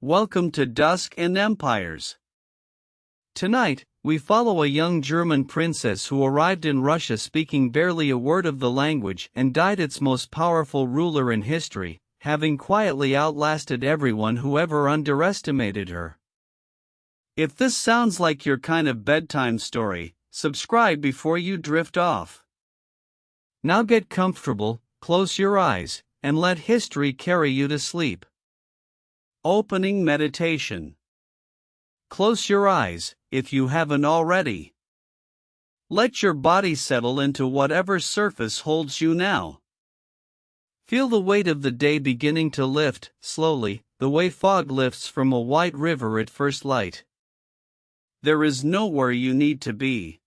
Welcome to Dusk and Empires. Tonight, we follow a young German princess who arrived in Russia speaking barely a word of the language and died its most powerful ruler in history, having quietly outlasted everyone who ever underestimated her. If this sounds like your kind of bedtime story, subscribe before you drift off. Now get comfortable, close your eyes, and let history carry you to sleep. Opening meditation. Close your eyes, if you haven't already. Let your body settle into whatever surface holds you now. Feel the weight of the day beginning to lift, slowly, the way fog lifts from a white river at first light. There is nowhere you need to be.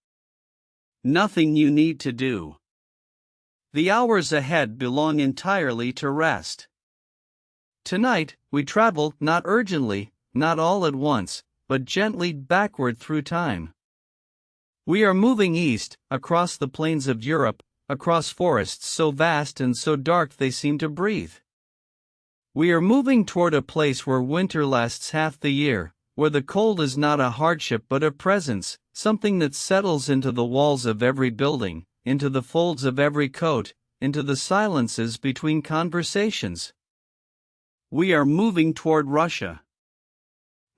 Nothing you need to do. The hours ahead belong entirely to rest. Tonight, we travel, not urgently, not all at once, but gently backward through time. We are moving east, across the plains of Europe, across forests so vast and so dark they seem to breathe. We are moving toward a place where winter lasts half the year, where the cold is not a hardship but a presence, something that settles into the walls of every building, into the folds of every coat, into the silences between conversations. We are moving toward Russia.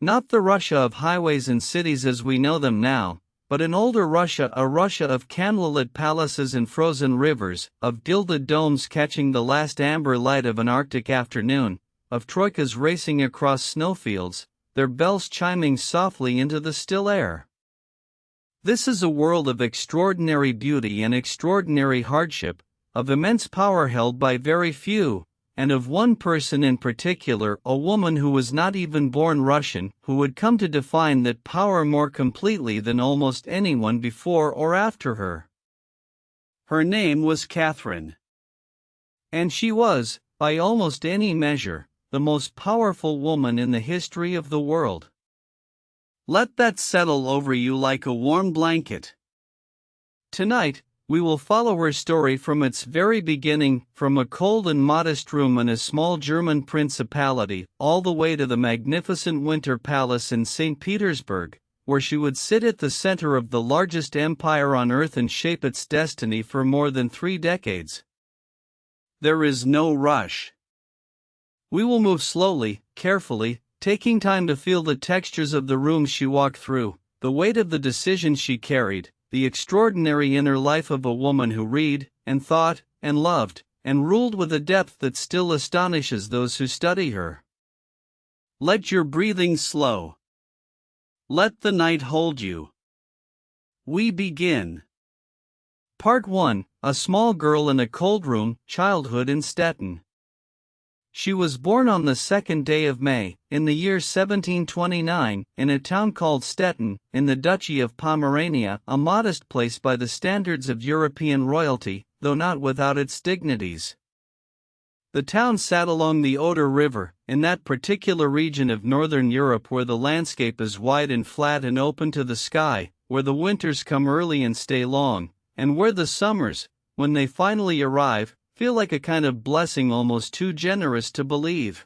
Not the Russia of highways and cities as we know them now, but an older Russia, a Russia of candlelit palaces and frozen rivers, of gilded domes catching the last amber light of an Arctic afternoon, of troikas racing across snowfields, their bells chiming softly into the still air. This is a world of extraordinary beauty and extraordinary hardship, of immense power held by very few, and of one person in particular, a woman who was not even born Russian, who would come to define that power more completely than almost anyone before or after her. Her name was Catherine. And she was, by almost any measure, the most powerful woman in the history of the world. Let that settle over you like a warm blanket. Tonight, we will follow her story from its very beginning, from a cold and modest room in a small German principality, all the way to the magnificent Winter Palace in St. Petersburg, where she would sit at the center of the largest empire on earth and shape its destiny for more than 3 decades. There is no rush. We will move slowly, carefully, taking time to feel the textures of the rooms she walked through, the weight of the decisions she carried, the extraordinary inner life of a woman who read, and thought, and loved, and ruled with a depth that still astonishes those who study her. Let your breathing slow. Let the night hold you. We begin. Part 1, A small girl in a cold room, childhood in Stettin. She was born on the 2nd day of May, in the year 1729, in a town called Stettin, in the Duchy of Pomerania, a modest place by the standards of European royalty, though not without its dignities. The town sat along the Oder River, in that particular region of northern Europe where the landscape is wide and flat and open to the sky, where the winters come early and stay long, and where the summers, when they finally arrive, feel like a kind of blessing almost too generous to believe.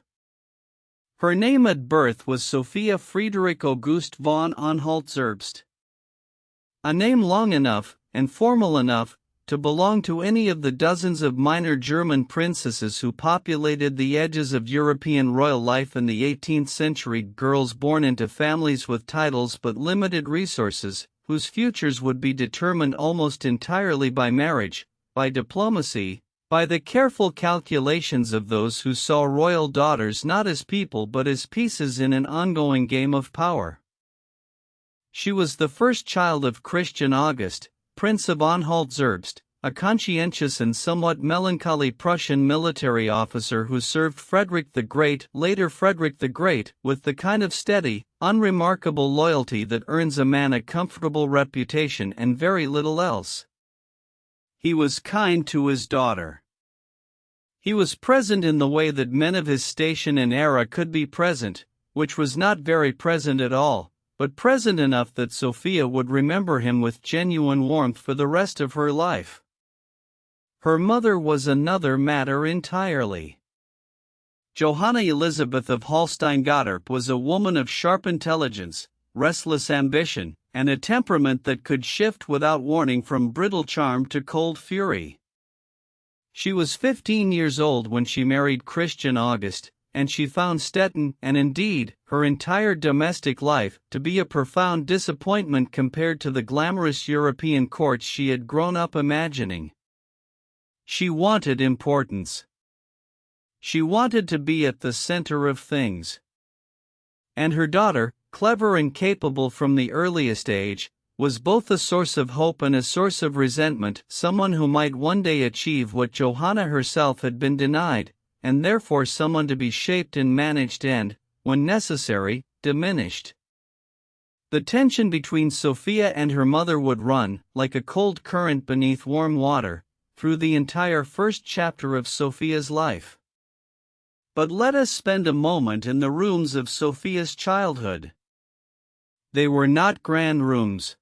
Her name at birth was Sophia Friederich August von Anhalt-Zerbst. A name long enough, and formal enough, to belong to any of the dozens of minor German princesses who populated the edges of European royal life in the 18th century, girls born into families with titles but limited resources, whose futures would be determined almost entirely by marriage, by diplomacy, by the careful calculations of those who saw royal daughters not as people but as pieces in an ongoing game of power. She was the first child of Christian August, Prince of Anhalt-Zerbst, a conscientious and somewhat melancholy Prussian military officer who served Frederick the Great, later Frederick the Great, with the kind of steady, unremarkable loyalty that earns a man a comfortable reputation and very little else. He was kind to his daughter. He was present in the way that men of his station and era could be present, which was not very present at all, but present enough that Sophia would remember him with genuine warmth for the rest of her life. Her mother was another matter entirely. Johanna Elizabeth of Holstein-Gottorp was a woman of sharp intelligence, restless ambition, and a temperament that could shift without warning from brittle charm to cold fury. She was 15 years old when she married Christian August, and she found Stettin, and indeed, her entire domestic life, to be a profound disappointment compared to the glamorous European courts she had grown up imagining. She wanted importance. She wanted to be at the center of things. And her daughter, clever and capable from the earliest age, was both a source of hope and a source of resentment, someone who might one day achieve what Johanna herself had been denied, and therefore someone to be shaped and managed and, when necessary, diminished. The tension between Sophia and her mother would run, like a cold current beneath warm water, through the entire first chapter of Sophia's life. But let us spend a moment in the rooms of Sophia's childhood. They were not grand rooms.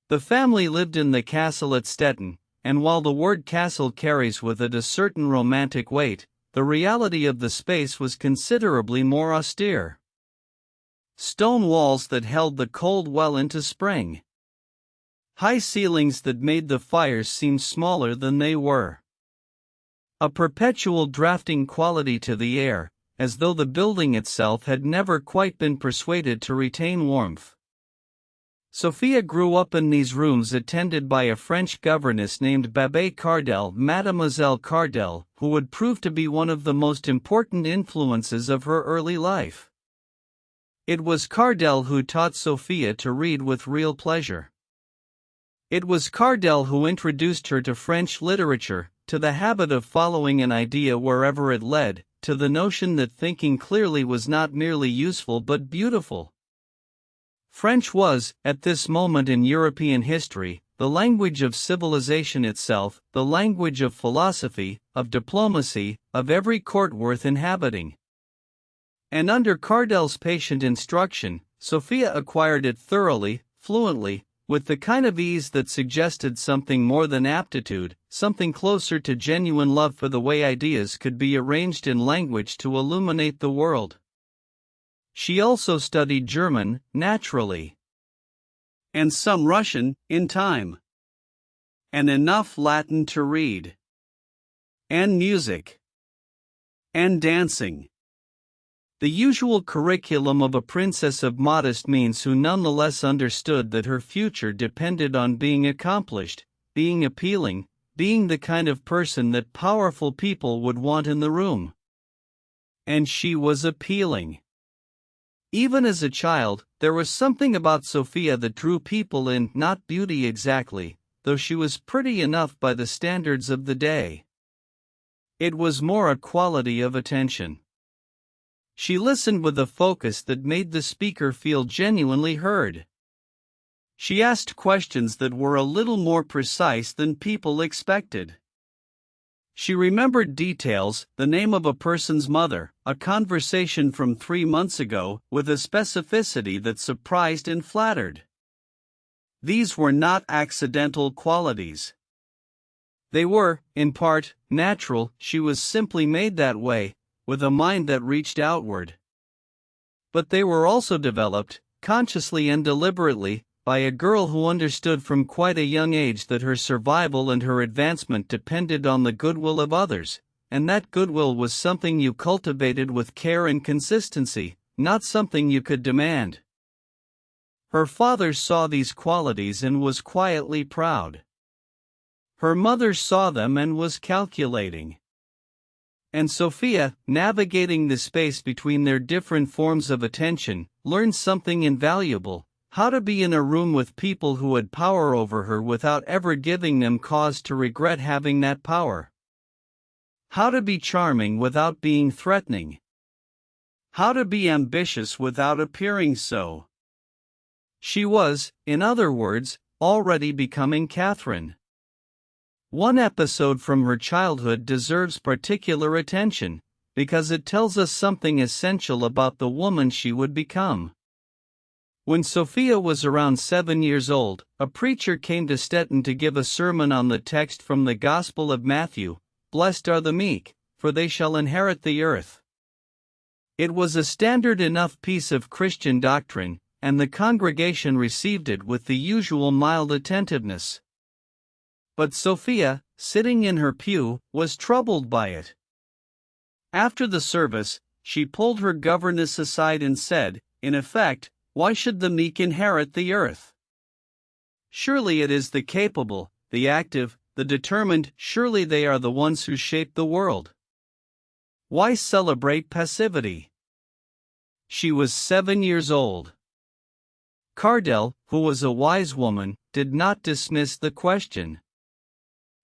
The family lived in the castle at Stettin, and while the word castle carries with it a certain romantic weight, the reality of the space was considerably more austere. Stone walls that held the cold well into spring. High ceilings that made the fires seem smaller than they were. A perpetual drafting quality to the air, as though the building itself had never quite been persuaded to retain warmth. Sophia grew up in these rooms attended by a French governess named Babette Cardel, Mademoiselle Cardel, who would prove to be one of the most important influences of her early life. It was Cardel who taught Sophia to read with real pleasure. It was Cardel who introduced her to French literature, to the habit of following an idea wherever it led, to the notion that thinking clearly was not merely useful but beautiful. French was, at this moment in European history, the language of civilization itself, the language of philosophy, of diplomacy, of every court worth inhabiting. And under Cardel's patient instruction, Sophia acquired it thoroughly, fluently, with the kind of ease that suggested something more than aptitude, something closer to genuine love for the way ideas could be arranged in language to illuminate the world. She also studied German, naturally, and some Russian, in time, and enough Latin to read, and music, and dancing. The usual curriculum of a princess of modest means who nonetheless understood that her future depended on being accomplished, being appealing, being the kind of person that powerful people would want in the room. And she was appealing. Even as a child, there was something about Sophia that drew people in, not beauty exactly, though she was pretty enough by the standards of the day. It was more a quality of attention. She listened with a focus that made the speaker feel genuinely heard. She asked questions that were a little more precise than people expected. She remembered details, the name of a person's mother, a conversation from 3 months ago, with a specificity that surprised and flattered. These were not accidental qualities. They were, in part, natural. She was simply made that way, with a mind that reached outward. But they were also developed, consciously and deliberately, by a girl who understood from quite a young age that her survival and her advancement depended on the goodwill of others, and that goodwill was something you cultivated with care and consistency, not something you could demand. Her father saw these qualities and was quietly proud. Her mother saw them and was calculating. And Sophia, navigating the space between their different forms of attention, learned something invaluable: how to be in a room with people who had power over her without ever giving them cause to regret having that power. How to be charming without being threatening. How to be ambitious without appearing so. She was, in other words, already becoming Catherine. One episode from her childhood deserves particular attention, because it tells us something essential about the woman she would become. When Sophia was around 7 years old, a preacher came to Stettin to give a sermon on the text from the Gospel of Matthew, "Blessed are the meek, for they shall inherit the earth." It was a standard enough piece of Christian doctrine, and the congregation received it with the usual mild attentiveness. But Sophia, sitting in her pew, was troubled by it. After the service, she pulled her governess aside and said, in effect, "Why should the meek inherit the earth? Surely it is the capable, the active, the determined, surely they are the ones who shape the world. Why celebrate passivity?" She was 7 years old. Cardell, who was a wise woman, did not dismiss the question.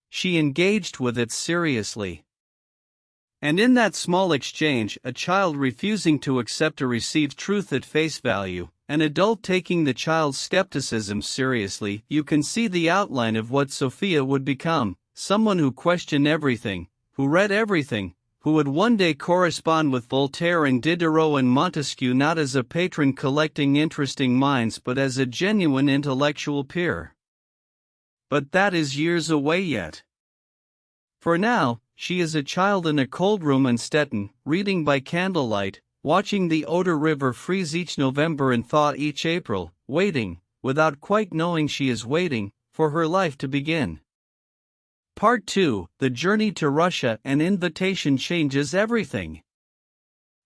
She engaged with it seriously. And in that small exchange, a child refusing to accept or receive truth at face value, an adult taking the child's skepticism seriously, you can see the outline of what Sophia would become, someone who questioned everything, who read everything, who would one day correspond with Voltaire and Diderot and Montesquieu not as a patron collecting interesting minds but as a genuine intellectual peer. But that is years away yet. For now, she is a child in a cold room in Stettin, reading by candlelight, watching the Oder River freeze each November and thaw each April, waiting, without quite knowing she is waiting, for her life to begin. Part 2, The Journey to Russia. An invitation changes everything.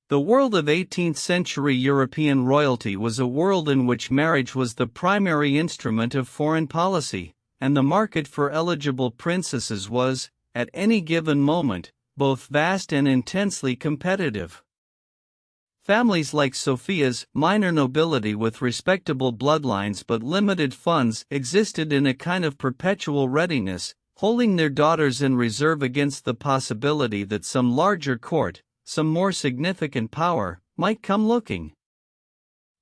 The world of 18th-century European royalty was a world in which marriage was the primary instrument of foreign policy, and the market for eligible princesses was, at any given moment, both vast and intensely competitive. Families like Sophia's, minor nobility with respectable bloodlines but limited funds, existed in a kind of perpetual readiness, holding their daughters in reserve against the possibility that some larger court, some more significant power, might come looking.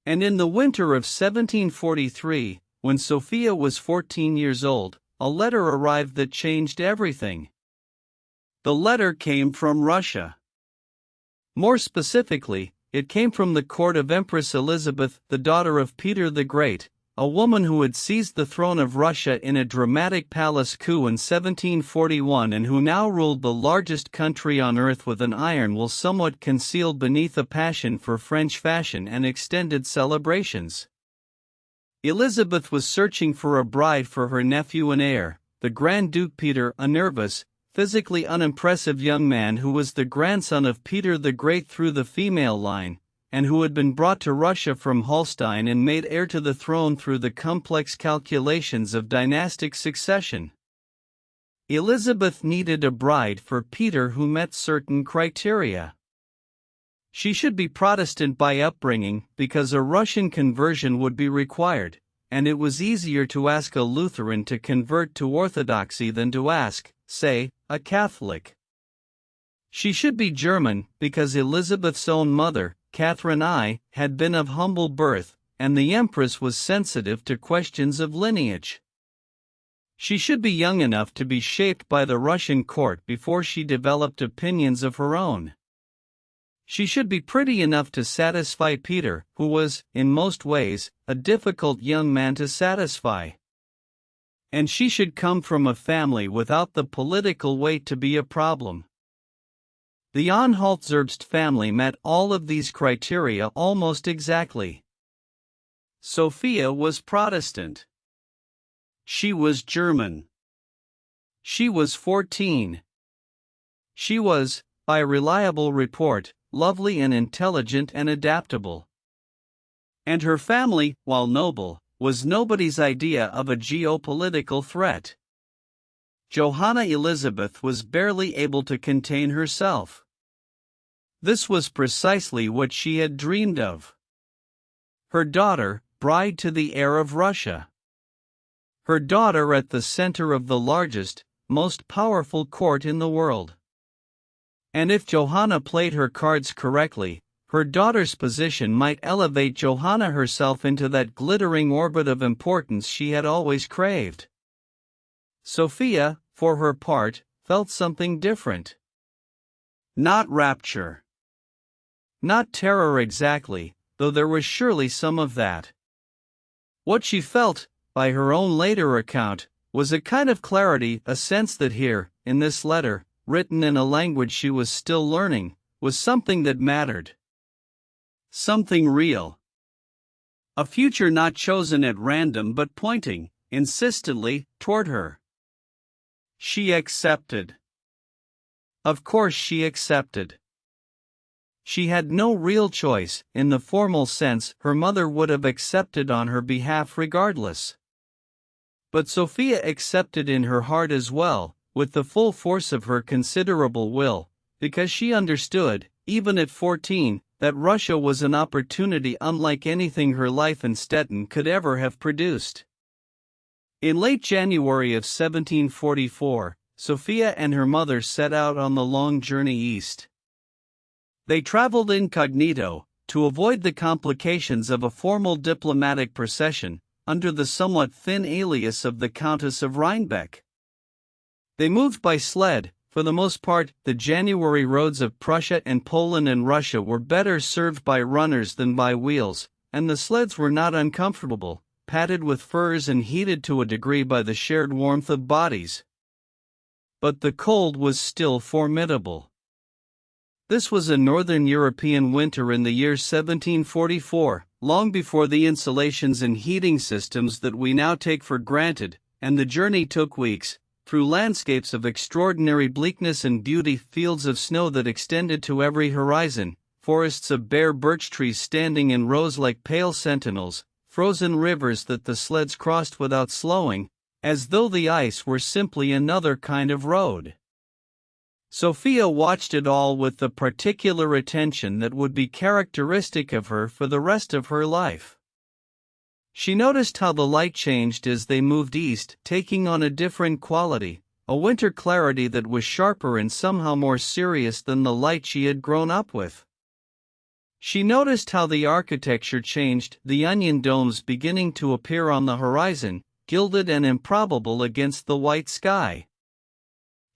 And in the winter of 1743, when Sophia was 14 years old, a letter arrived that changed everything. The letter came from Russia. More specifically, it came from the court of Empress Elizabeth, the daughter of Peter the Great, a woman who had seized the throne of Russia in a dramatic palace coup in 1741 and who now ruled the largest country on earth with an iron will somewhat concealed beneath a passion for French fashion and extended celebrations. Elizabeth was searching for a bride for her nephew and heir, the Grand Duke Peter, a nervous, physically unimpressive young man who was the grandson of Peter the Great through the female line, and who had been brought to Russia from Holstein and made heir to the throne through the complex calculations of dynastic succession. Elizabeth needed a bride for Peter who met certain criteria. She should be Protestant by upbringing, because a Russian conversion would be required, and it was easier to ask a Lutheran to convert to Orthodoxy than to ask, say, a Catholic. She should be German, because Elizabeth's own mother, Catherine I, had been of humble birth, and the Empress was sensitive to questions of lineage. She should be young enough to be shaped by the Russian court before she developed opinions of her own. She should be pretty enough to satisfy Peter, who was, in most ways, a difficult young man to satisfy. And she should come from a family without the political weight to be a problem. The Anhalt-Zerbst family met all of these criteria almost exactly. Sophia was Protestant. She was German. She was 14. She was, by reliable report, lovely and intelligent and adaptable. And her family, while noble, was nobody's idea of a geopolitical threat. Johanna Elizabeth was barely able to contain herself. This was precisely what she had dreamed of. Her daughter, bride to the heir of Russia. Her daughter at the center of the largest, most powerful court in the world. And if Johanna played her cards correctly, her daughter's position might elevate Johanna herself into that glittering orbit of importance she had always craved. Sophia, for her part, felt something different. Not rapture. Not terror exactly, though there was surely some of that. What she felt, by her own later account, was a kind of clarity, a sense that here, in this letter, written in a language she was still learning, was something that mattered. Something real. A future not chosen at random but pointing, insistently, toward her. She accepted. Of course she accepted. She had no real choice. In the formal sense, her mother would have accepted on her behalf regardless. But Sophia accepted in her heart as well, with the full force of her considerable will, because she understood, even at 14, that Russia was an opportunity unlike anything her life in Stettin could ever have produced. In late January of 1744, Sophia and her mother set out on the long journey east. They traveled incognito, to avoid the complications of a formal diplomatic procession, under the somewhat thin alias of the Countess of Rhinebeck. They moved by sled. For the most part, the January roads of Prussia and Poland and Russia were better served by runners than by wheels, and the sleds were not uncomfortable, padded with furs and heated to a degree by the shared warmth of bodies. But the cold was still formidable. This was a northern European winter in the year 1744, long before the insulations and heating systems that we now take for granted, and the journey took weeks, through landscapes of extraordinary bleakness and beauty, fields of snow that extended to every horizon, forests of bare birch trees standing in rows like pale sentinels, frozen rivers that the sleds crossed without slowing, as though the ice were simply another kind of road. Sophia watched it all with the particular attention that would be characteristic of her for the rest of her life. She noticed how the light changed as they moved east, taking on a different quality, a winter clarity that was sharper and somehow more serious than the light she had grown up with. She noticed how the architecture changed, the onion domes beginning to appear on the horizon, gilded and improbable against the white sky.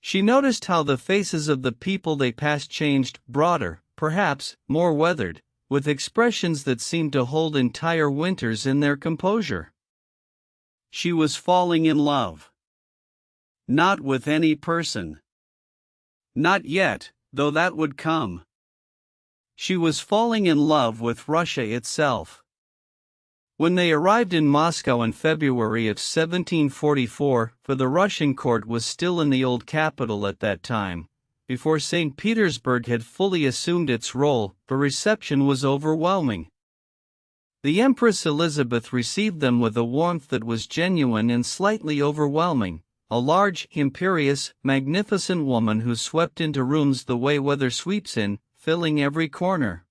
She noticed how the faces of the people they passed changed, broader, perhaps, more weathered, with expressions that seemed to hold entire winters in their composure. She was falling in love. Not with any person. Not yet, though that would come. She was falling in love with Russia itself. When they arrived in Moscow in February of 1744, for the Russian court was still in the old capital at that time, before St. Petersburg had fully assumed its role, the reception was overwhelming. The Empress Elizabeth received them with a warmth that was genuine and slightly overwhelming, a large, imperious, magnificent woman who swept into rooms the way weather sweeps in, filling every corner.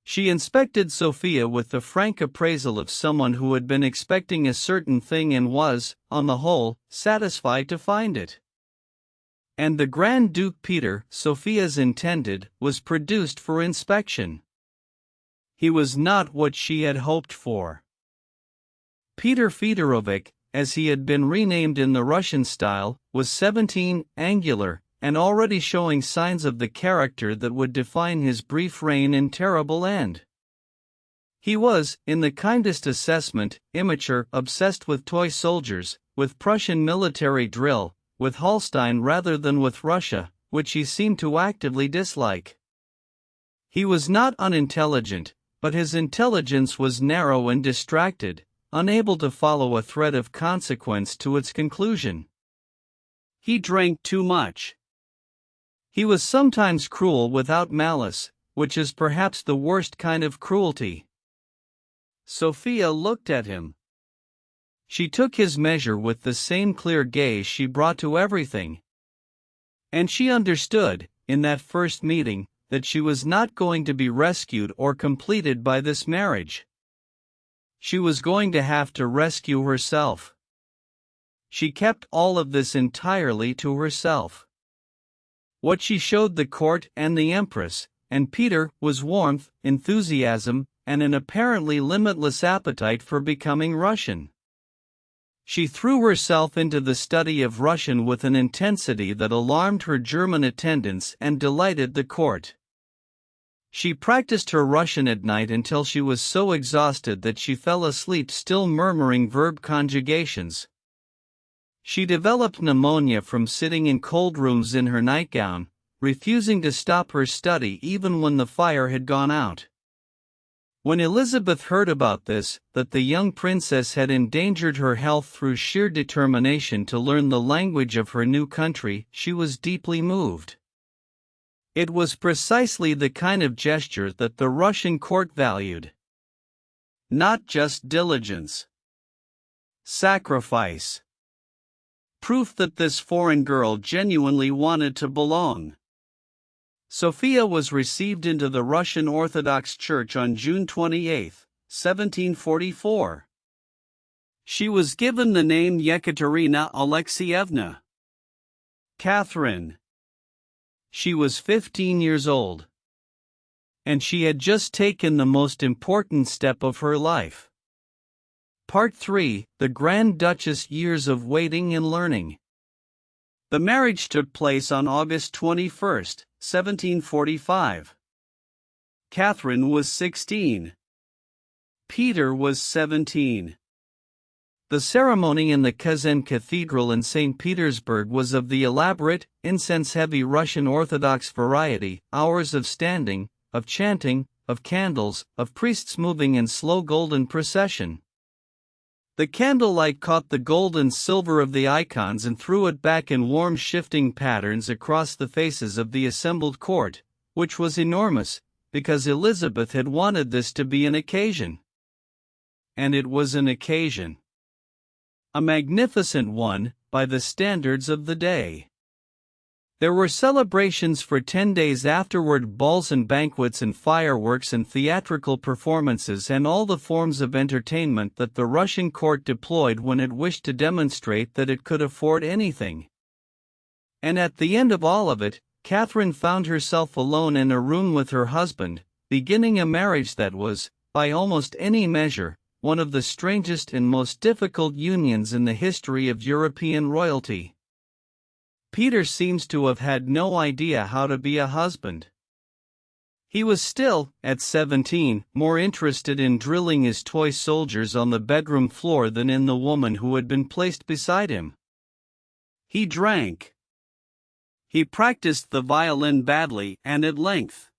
She inspected Sophia with the frank appraisal of someone who had been expecting a certain thing and was, on the whole, satisfied to find it. And the Grand Duke Peter, Sophia's intended, was produced for inspection. He was not what she had hoped for. Peter Fedorovich, as he had been renamed in the Russian style, was 17, angular, and already showing signs of the character that would define his brief reign and terrible end. He was, in the kindest assessment, immature, obsessed with toy soldiers, with Prussian military drill, with Holstein rather than with Russia, which he seemed to actively dislike. He was not unintelligent, but his intelligence was narrow and distracted, unable to follow a thread of consequence to its conclusion. He drank too much. He was sometimes cruel without malice, which is perhaps the worst kind of cruelty. Sophia looked at him. She took his measure with the same clear gaze she brought to everything. And she understood, in that first meeting, that she was not going to be rescued or completed by this marriage. She was going to have to rescue herself. She kept all of this entirely to herself. What she showed the court and the Empress, and Peter, was warmth, enthusiasm, and an apparently limitless appetite for becoming Russian. She threw herself into the study of Russian with an intensity that alarmed her German attendants and delighted the court. She practiced her Russian at night until she was so exhausted that she fell asleep still murmuring verb conjugations. She developed pneumonia from sitting in cold rooms in her nightgown, refusing to stop her study even when the fire had gone out. When Elizabeth heard about this, that the young princess had endangered her health through sheer determination to learn the language of her new country, she was deeply moved. It was precisely the kind of gesture that the Russian court valued. Not just diligence. Sacrifice. Proof that this foreign girl genuinely wanted to belong. Sophia was received into the Russian Orthodox Church on June 28, 1744. She was given the name Yekaterina Alexeyevna. Catherine. She was 15 years old. And she had just taken the most important step of her life. Part 3: The Grand Duchess' Years of Waiting and Learning. The marriage took place on August 21, 1745. Catherine was 16. Peter was 17. The ceremony in the Kazan Cathedral in St. Petersburg was of the elaborate, incense-heavy Russian Orthodox variety: hours of standing, of chanting, of candles, of priests moving in slow golden procession. The candlelight caught the gold and silver of the icons and threw it back in warm shifting patterns across the faces of the assembled court, which was enormous, because Elizabeth had wanted this to be an occasion. And it was an occasion. A magnificent one, by the standards of the day. There were celebrations for 10 days afterward, balls and banquets and fireworks and theatrical performances and all the forms of entertainment that the Russian court deployed when it wished to demonstrate that it could afford anything. And at the end of all of it, Catherine found herself alone in a room with her husband, beginning a marriage that was, by almost any measure, one of the strangest and most difficult unions in the history of European royalty. Peter seems to have had no idea how to be a husband. He was still, at 17, more interested in drilling his toy soldiers on the bedroom floor than in the woman who had been placed beside him. He drank. He practiced the violin badly and at length.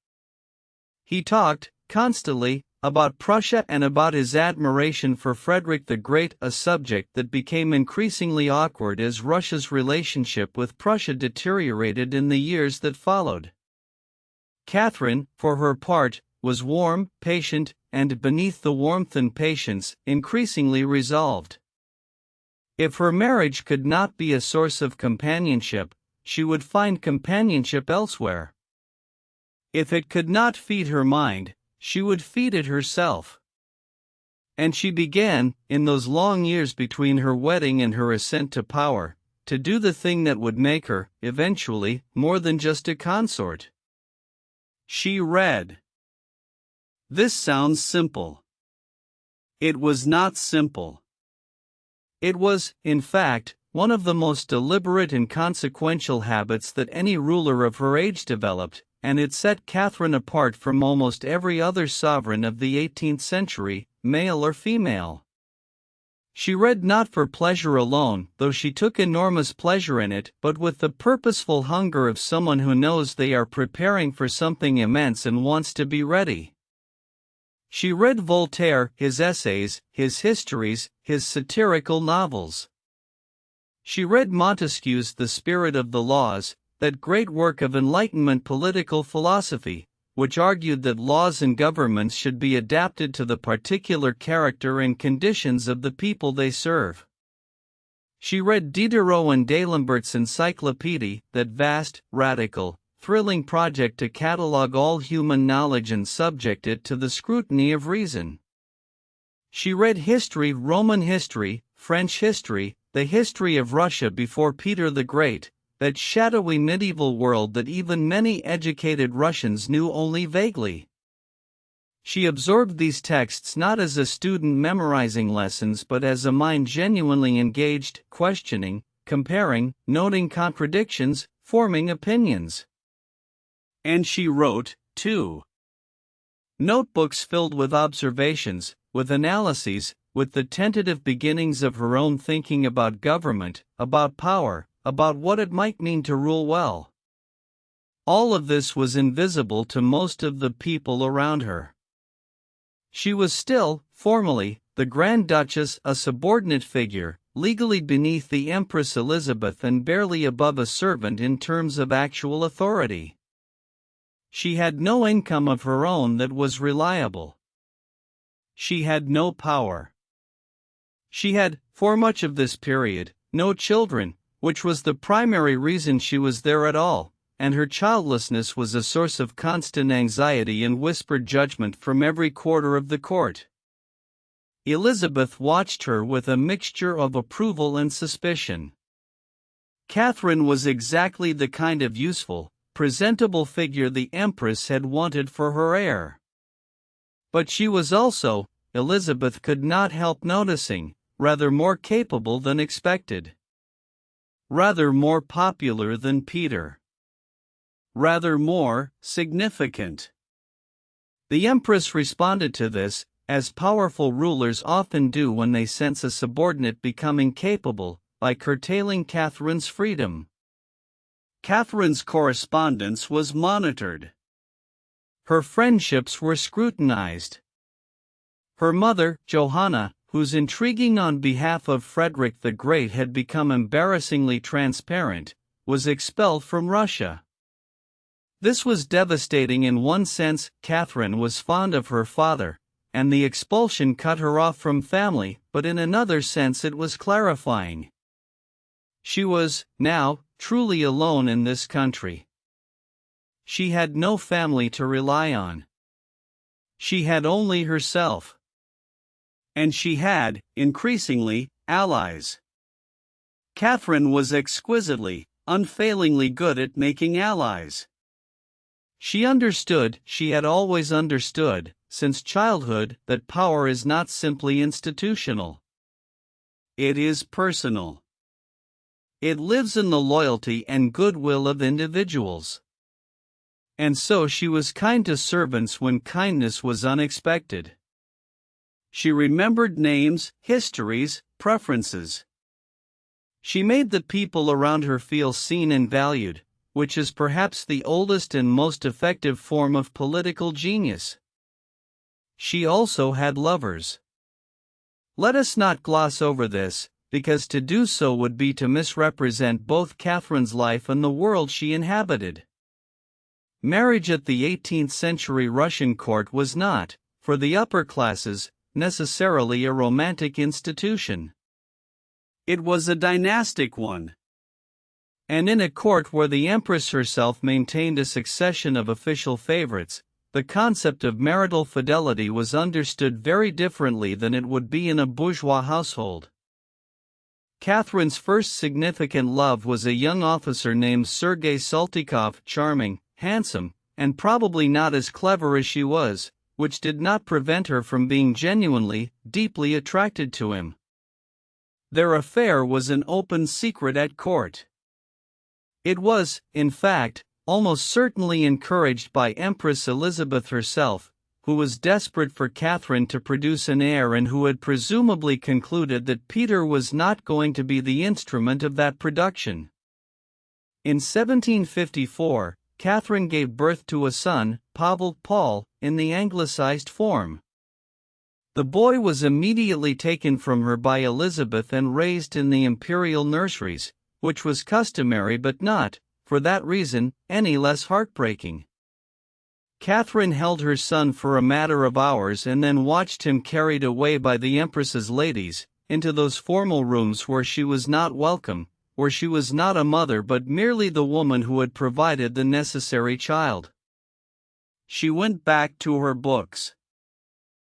He talked, constantly, about Prussia and about his admiration for Frederick the Great, a subject that became increasingly awkward as Russia's relationship with Prussia deteriorated in the years that followed. Catherine, for her part, was warm, patient, and beneath the warmth and patience, increasingly resolved. If her marriage could not be a source of companionship, she would find companionship elsewhere. If it could not feed her mind, she would feed it herself. And she began, in those long years between her wedding and her ascent to power, to do the thing that would make her, eventually, more than just a consort. She read. This sounds simple. It was not simple. It was, in fact, one of the most deliberate and consequential habits that any ruler of her age developed, and it set Catherine apart from almost every other sovereign of the 18th century, male or female. She read not for pleasure alone, though she took enormous pleasure in it, but with the purposeful hunger of someone who knows they are preparing for something immense and wants to be ready. She read Voltaire, his essays, his histories, his satirical novels. She read Montesquieu's The Spirit of the Laws, that great work of Enlightenment political philosophy, which argued that laws and governments should be adapted to the particular character and conditions of the people they serve. She read Diderot and D'Alembert's Encyclopédie, that vast, radical, thrilling project to catalogue all human knowledge and subject it to the scrutiny of reason. She read history, Roman history, French history, the history of Russia before Peter the Great, that shadowy medieval world that even many educated Russians knew only vaguely. She absorbed these texts not as a student memorizing lessons but as a mind genuinely engaged, questioning, comparing, noting contradictions, forming opinions. And she wrote, too. Notebooks filled with observations, with analyses, with the tentative beginnings of her own thinking about government, about power, about what it might mean to rule well. All of this was invisible to most of the people around her. She was still, formally, the Grand Duchess, a subordinate figure, legally beneath the Empress Elizabeth and barely above a servant in terms of actual authority. She had no income of her own that was reliable. She had no power. She had, for much of this period, no children, which was the primary reason she was there at all, and her childlessness was a source of constant anxiety and whispered judgment from every quarter of the court. Elizabeth watched her with a mixture of approval and suspicion. Catherine was exactly the kind of useful, presentable figure the Empress had wanted for her heir. But she was also, Elizabeth could not help noticing, rather more capable than expected. Rather more popular than Peter. Rather more significant. The Empress responded to this, as powerful rulers often do when they sense a subordinate becoming capable, by curtailing Catherine's freedom. Catherine's correspondence was monitored. Her friendships were scrutinized. Her mother, Johanna, whose intriguing on behalf of Frederick the Great had become embarrassingly transparent, was expelled from Russia. This was devastating. In one sense, Catherine was fond of her father, and the expulsion cut her off from family, but in another sense it was clarifying. She was, now, truly alone in this country. She had no family to rely on. She had only herself. And she had, increasingly, allies. Catherine was exquisitely, unfailingly good at making allies. She understood, she had always understood, since childhood, that power is not simply institutional. It is personal. It lives in the loyalty and goodwill of individuals. And so she was kind to servants when kindness was unexpected. She remembered names, histories, preferences. She made the people around her feel seen and valued, which is perhaps the oldest and most effective form of political genius. She also had lovers. Let us not gloss over this, because to do so would be to misrepresent both Catherine's life and the world she inhabited. Marriage at the 18th century Russian court was not, for the upper classes, necessarily a romantic institution. It was a dynastic one. And in a court where the Empress herself maintained a succession of official favorites, the concept of marital fidelity was understood very differently than it would be in a bourgeois household. Catherine's first significant love was a young officer named Sergei Saltykov, charming, handsome, and probably not as clever as she was, which did not prevent her from being genuinely, deeply attracted to him. Their affair was an open secret at court. It was, in fact, almost certainly encouraged by Empress Elizabeth herself, who was desperate for Catherine to produce an heir and who had presumably concluded that Peter was not going to be the instrument of that production. In 1754, Catherine gave birth to a son, Paul, in the anglicized form. The boy was immediately taken from her by Elizabeth and raised in the imperial nurseries, which was customary but not, for that reason, any less heartbreaking. Catherine held her son for a matter of hours and then watched him carried away by the Empress's ladies, into those formal rooms where she was not welcome, where she was not a mother but merely the woman who had provided the necessary child. She went back to her books.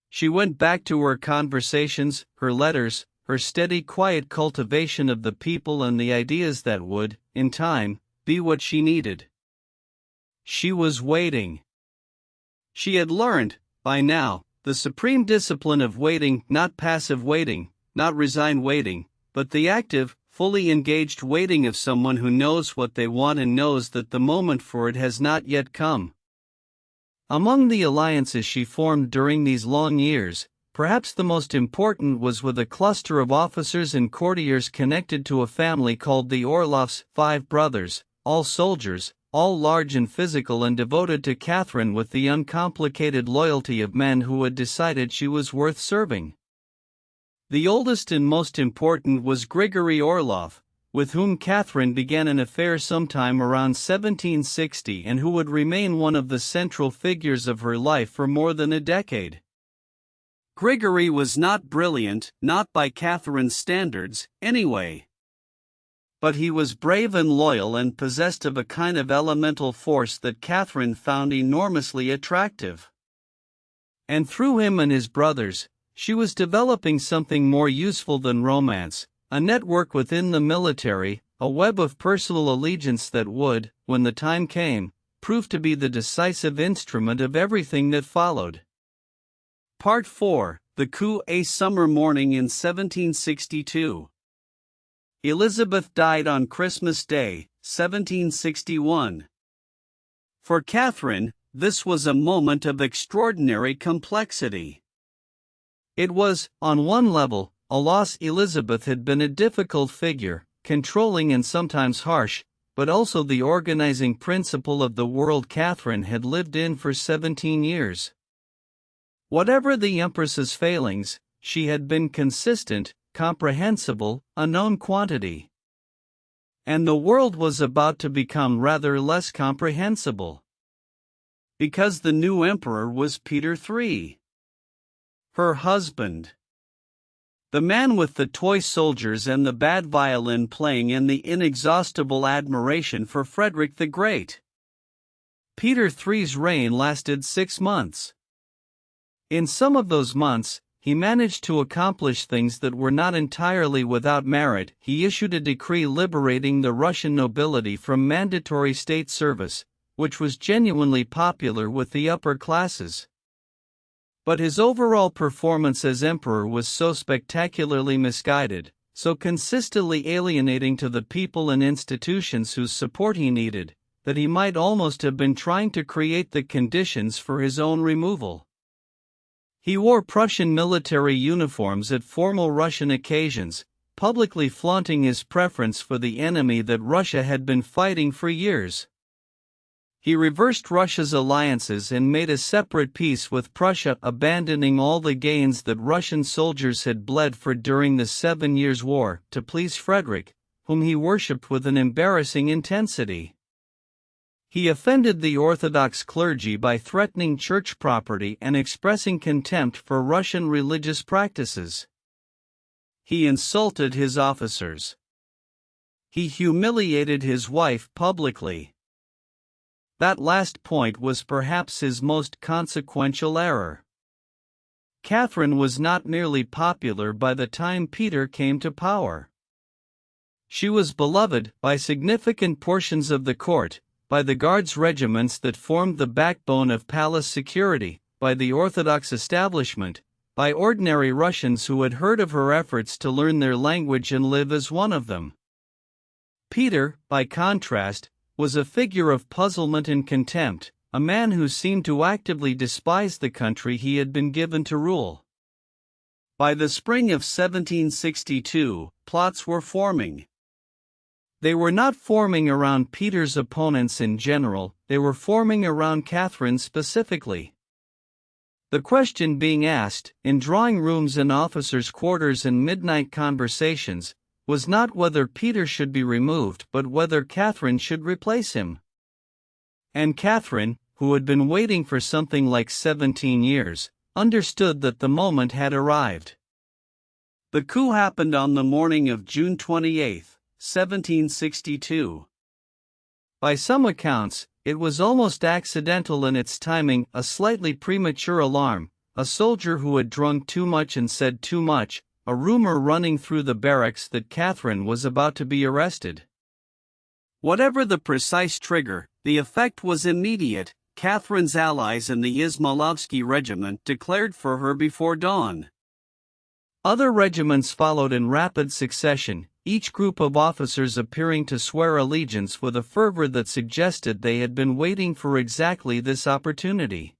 She went back to her conversations, her letters, her steady quiet cultivation of the people and the ideas that would, in time, be what she needed. She was waiting. She had learned, by now, the supreme discipline of waiting, not passive waiting, not resigned waiting, but the active, fully engaged waiting of someone who knows what they want and knows that the moment for it has not yet come. Among the alliances she formed during these long years, perhaps the most important was with a cluster of officers and courtiers connected to a family called the Orloffs, 5 brothers, all soldiers, all large and physical and devoted to Catherine with the uncomplicated loyalty of men who had decided she was worth serving. The oldest and most important was Grigory Orlov, with whom Catherine began an affair sometime around 1760 and who would remain one of the central figures of her life for more than a decade. Grigory was not brilliant, not by Catherine's standards, anyway. But he was brave and loyal and possessed of a kind of elemental force that Catherine found enormously attractive. And through him and his brothers, she was developing something more useful than romance, a network within the military, a web of personal allegiance that would, when the time came, prove to be the decisive instrument of everything that followed. Part 4: The Coup. A summer morning in 1762. Elizabeth died on Christmas Day, 1761. For Catherine, this was a moment of extraordinary complexity. It was, on one level, a loss. Elizabeth had been a difficult figure, controlling and sometimes harsh, but also the organizing principle of the world Catherine had lived in for 17 years. Whatever the Empress's failings, she had been consistent, comprehensible, a known quantity. And the world was about to become rather less comprehensible. Because the new emperor was Peter III. Her husband. The man with the toy soldiers and the bad violin playing and the inexhaustible admiration for Frederick the Great. Peter III's reign lasted 6 months. In some of those months, he managed to accomplish things that were not entirely without merit. He issued a decree liberating the Russian nobility from mandatory state service, which was genuinely popular with the upper classes. But his overall performance as emperor was so spectacularly misguided, so consistently alienating to the people and institutions whose support he needed, that he might almost have been trying to create the conditions for his own removal. He wore Prussian military uniforms at formal Russian occasions, publicly flaunting his preference for the enemy that Russia had been fighting for years. He reversed Russia's alliances and made a separate peace with Prussia, abandoning all the gains that Russian soldiers had bled for during the 7 Years' War, to please Frederick, whom he worshipped with an embarrassing intensity. He offended the Orthodox clergy by threatening church property and expressing contempt for Russian religious practices. He insulted his officers. He humiliated his wife publicly. That last point was perhaps his most consequential error. Catherine was not merely popular by the time Peter came to power. She was beloved by significant portions of the court, by the guards regiments that formed the backbone of palace security, by the Orthodox establishment, by ordinary Russians who had heard of her efforts to learn their language and live as one of them. Peter, by contrast, was a figure of puzzlement and contempt, a man who seemed to actively despise the country he had been given to rule. By the spring of 1762, plots were forming. They were not forming around Peter's opponents in general, they were forming around Catherine specifically. The question being asked, in drawing rooms and officers' quarters and midnight conversations, was not whether Peter should be removed but whether Catherine should replace him. And Catherine, who had been waiting for something like 17 years, understood that the moment had arrived. The coup happened on the morning of June 28, 1762. By some accounts, it was almost accidental in its timing, a slightly premature alarm, a soldier who had drunk too much and said too much, a rumor running through the barracks that Catherine was about to be arrested. Whatever the precise trigger, the effect was immediate. Catherine's allies in the Izmailovsky regiment declared for her before dawn. Other regiments followed in rapid succession, each group of officers appearing to swear allegiance with a fervor that suggested they had been waiting for exactly this opportunity.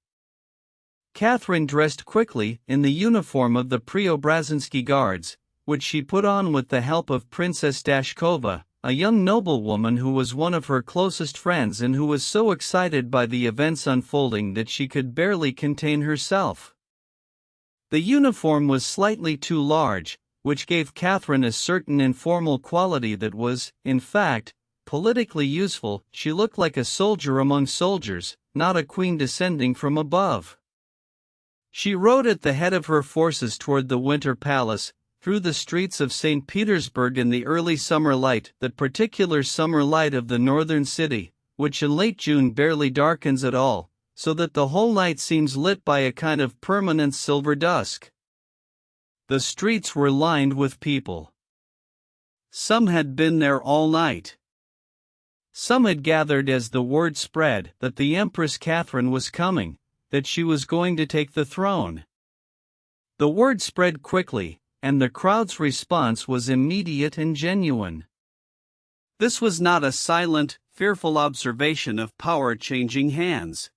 Catherine dressed quickly in the uniform of the Preobrazhensky Guards, which she put on with the help of Princess Dashkova, a young noblewoman who was one of her closest friends and who was so excited by the events unfolding that she could barely contain herself. The uniform was slightly too large, which gave Catherine a certain informal quality that was, in fact, politically useful. She looked like a soldier among soldiers, not a queen descending from above. She rode at the head of her forces toward the Winter Palace, through the streets of St. Petersburg in the early summer light, that particular summer light of the northern city, which in late June barely darkens at all, so that the whole night seems lit by a kind of permanent silver dusk. The streets were lined with people. Some had been there all night. Some had gathered as the word spread that the Empress Catherine was coming, that she was going to take the throne. The word spread quickly, and the crowd's response was immediate and genuine. This was not a silent, fearful observation of power changing hands.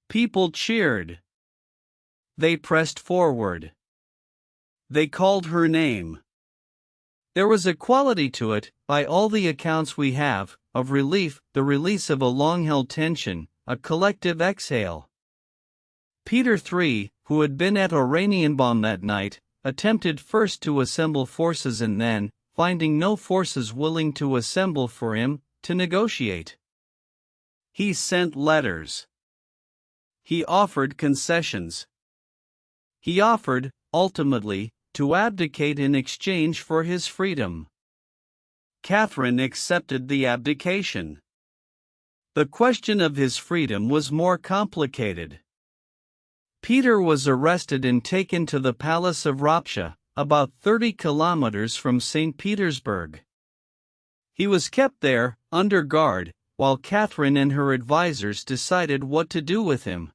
People cheered. They pressed forward. They called her name. There was a quality to it, by all the accounts we have, of relief, the release of a long-held tension, a collective exhale. Peter III, who had been at Oranienbaum that night, attempted first to assemble forces and then, finding no forces willing to assemble for him, to negotiate. He sent letters. He offered concessions. He offered, ultimately, to abdicate in exchange for his freedom. Catherine accepted the abdication. The question of his freedom was more complicated. Peter was arrested and taken to the Palace of Ropsha, about 30 kilometers from St. Petersburg. He was kept there, under guard, while Catherine and her advisers decided what to do with him.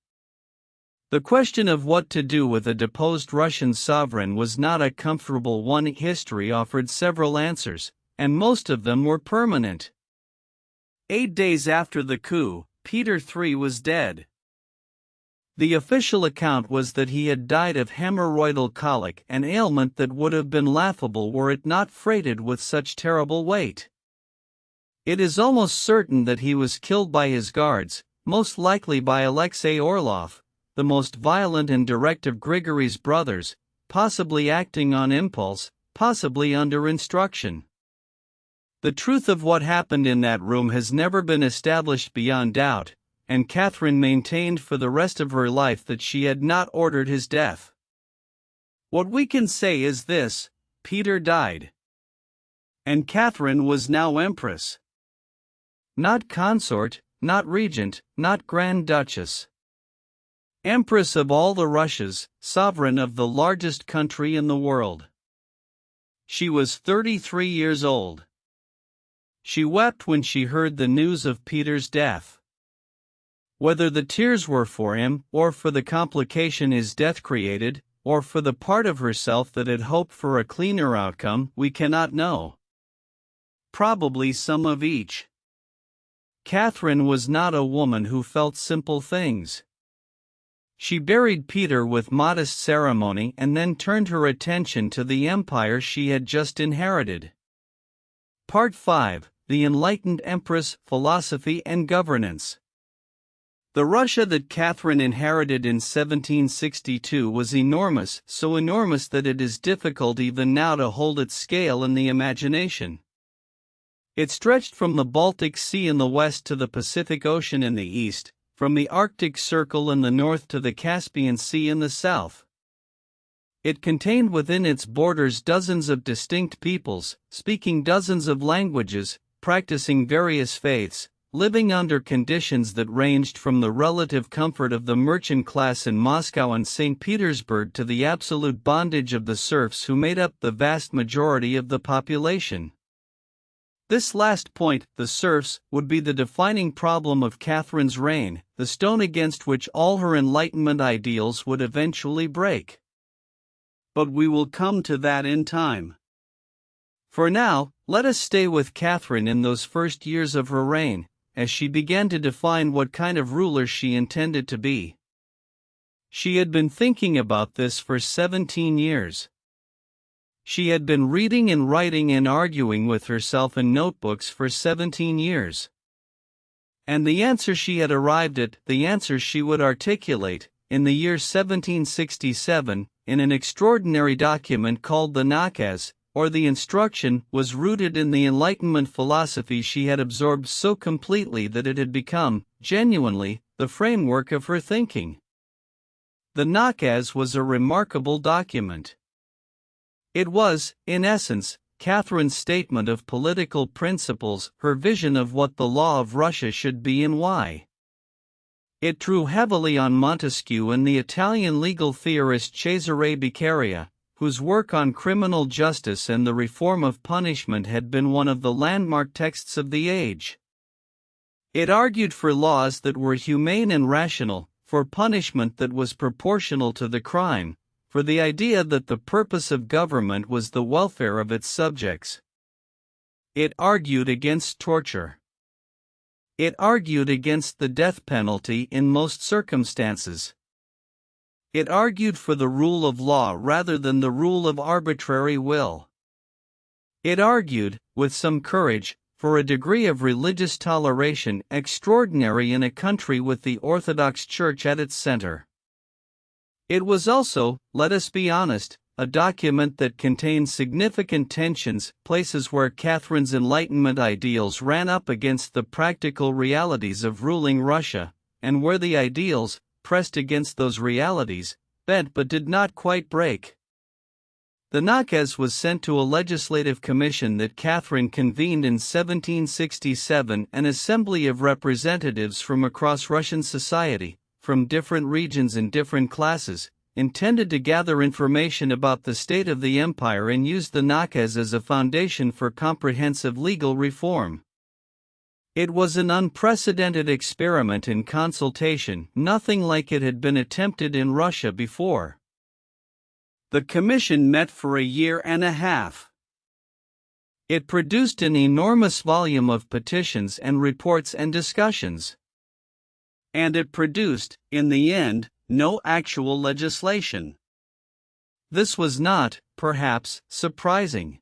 The question of what to do with a deposed Russian sovereign was not a comfortable one. History offered several answers, and most of them were permanent. 8 days after the coup, Peter III was dead. The official account was that he had died of hemorrhoidal colic, an ailment that would have been laughable were it not freighted with such terrible weight. It is almost certain that he was killed by his guards, most likely by Alexei Orlov, the most violent and direct of Grigory's brothers, possibly acting on impulse, possibly under instruction. The truth of what happened in that room has never been established beyond doubt, and Catherine maintained for the rest of her life that she had not ordered his death. What we can say is this: Peter died. And Catherine was now Empress. Not consort, not regent, not Grand Duchess. Empress of all the Russias, sovereign of the largest country in the world. She was 33 years old. She wept when she heard the news of Peter's death. Whether the tears were for him, or for the complication his death created, or for the part of herself that had hoped for a cleaner outcome, we cannot know. Probably some of each. Catherine was not a woman who felt simple things. She buried Peter with modest ceremony and then turned her attention to the empire she had just inherited. Part 5: The Enlightened Empress, Philosophy and Governance. The Russia that Catherine inherited in 1762 was enormous, so enormous that it is difficult even now to hold its scale in the imagination. It stretched from the Baltic Sea in the west to the Pacific Ocean in the east, from the Arctic Circle in the north to the Caspian Sea in the south. It contained within its borders dozens of distinct peoples, speaking dozens of languages, practicing various faiths, living under conditions that ranged from the relative comfort of the merchant class in Moscow and St. Petersburg to the absolute bondage of the serfs who made up the vast majority of the population. This last point, the serfs, would be the defining problem of Catherine's reign, the stone against which all her Enlightenment ideals would eventually break. But we will come to that in time. For now, let us stay with Catherine in those first years of her reign, as she began to define what kind of ruler she intended to be. She had been thinking about this for 17 years. She had been reading and writing and arguing with herself in notebooks for 17 years. And the answer she had arrived at, the answers she would articulate, in the year 1767, in an extraordinary document called the Nakaz, or the Instruction, was rooted in the Enlightenment philosophy she had absorbed so completely that it had become, genuinely, the framework of her thinking. The Nakaz was a remarkable document. It was, in essence, Catherine's statement of political principles, her vision of what the law of Russia should be and why. It drew heavily on Montesquieu and the Italian legal theorist Cesare Beccaria, whose work on criminal justice and the reform of punishment had been one of the landmark texts of the age. It argued for laws that were humane and rational, for punishment that was proportional to the crime, for the idea that the purpose of government was the welfare of its subjects. It argued against torture. It argued against the death penalty in most circumstances. It argued for the rule of law rather than the rule of arbitrary will. It argued, with some courage, for a degree of religious toleration extraordinary in a country with the Orthodox Church at its center. It was also, let us be honest, a document that contained significant tensions, places where Catherine's Enlightenment ideals ran up against the practical realities of ruling Russia, and where the ideals, pressed against those realities, bent but did not quite break. The Nakaz was sent to a legislative commission that Catherine convened in 1767, an assembly of representatives from across Russian society, from different regions and different classes, intended to gather information about the state of the empire and use the Nakaz as a foundation for comprehensive legal reform. It was an unprecedented experiment in consultation, nothing like it had been attempted in Russia before. The commission met for a year and a half. It produced an enormous volume of petitions and reports and discussions. And it produced, in the end, no actual legislation. This was not, perhaps, surprising.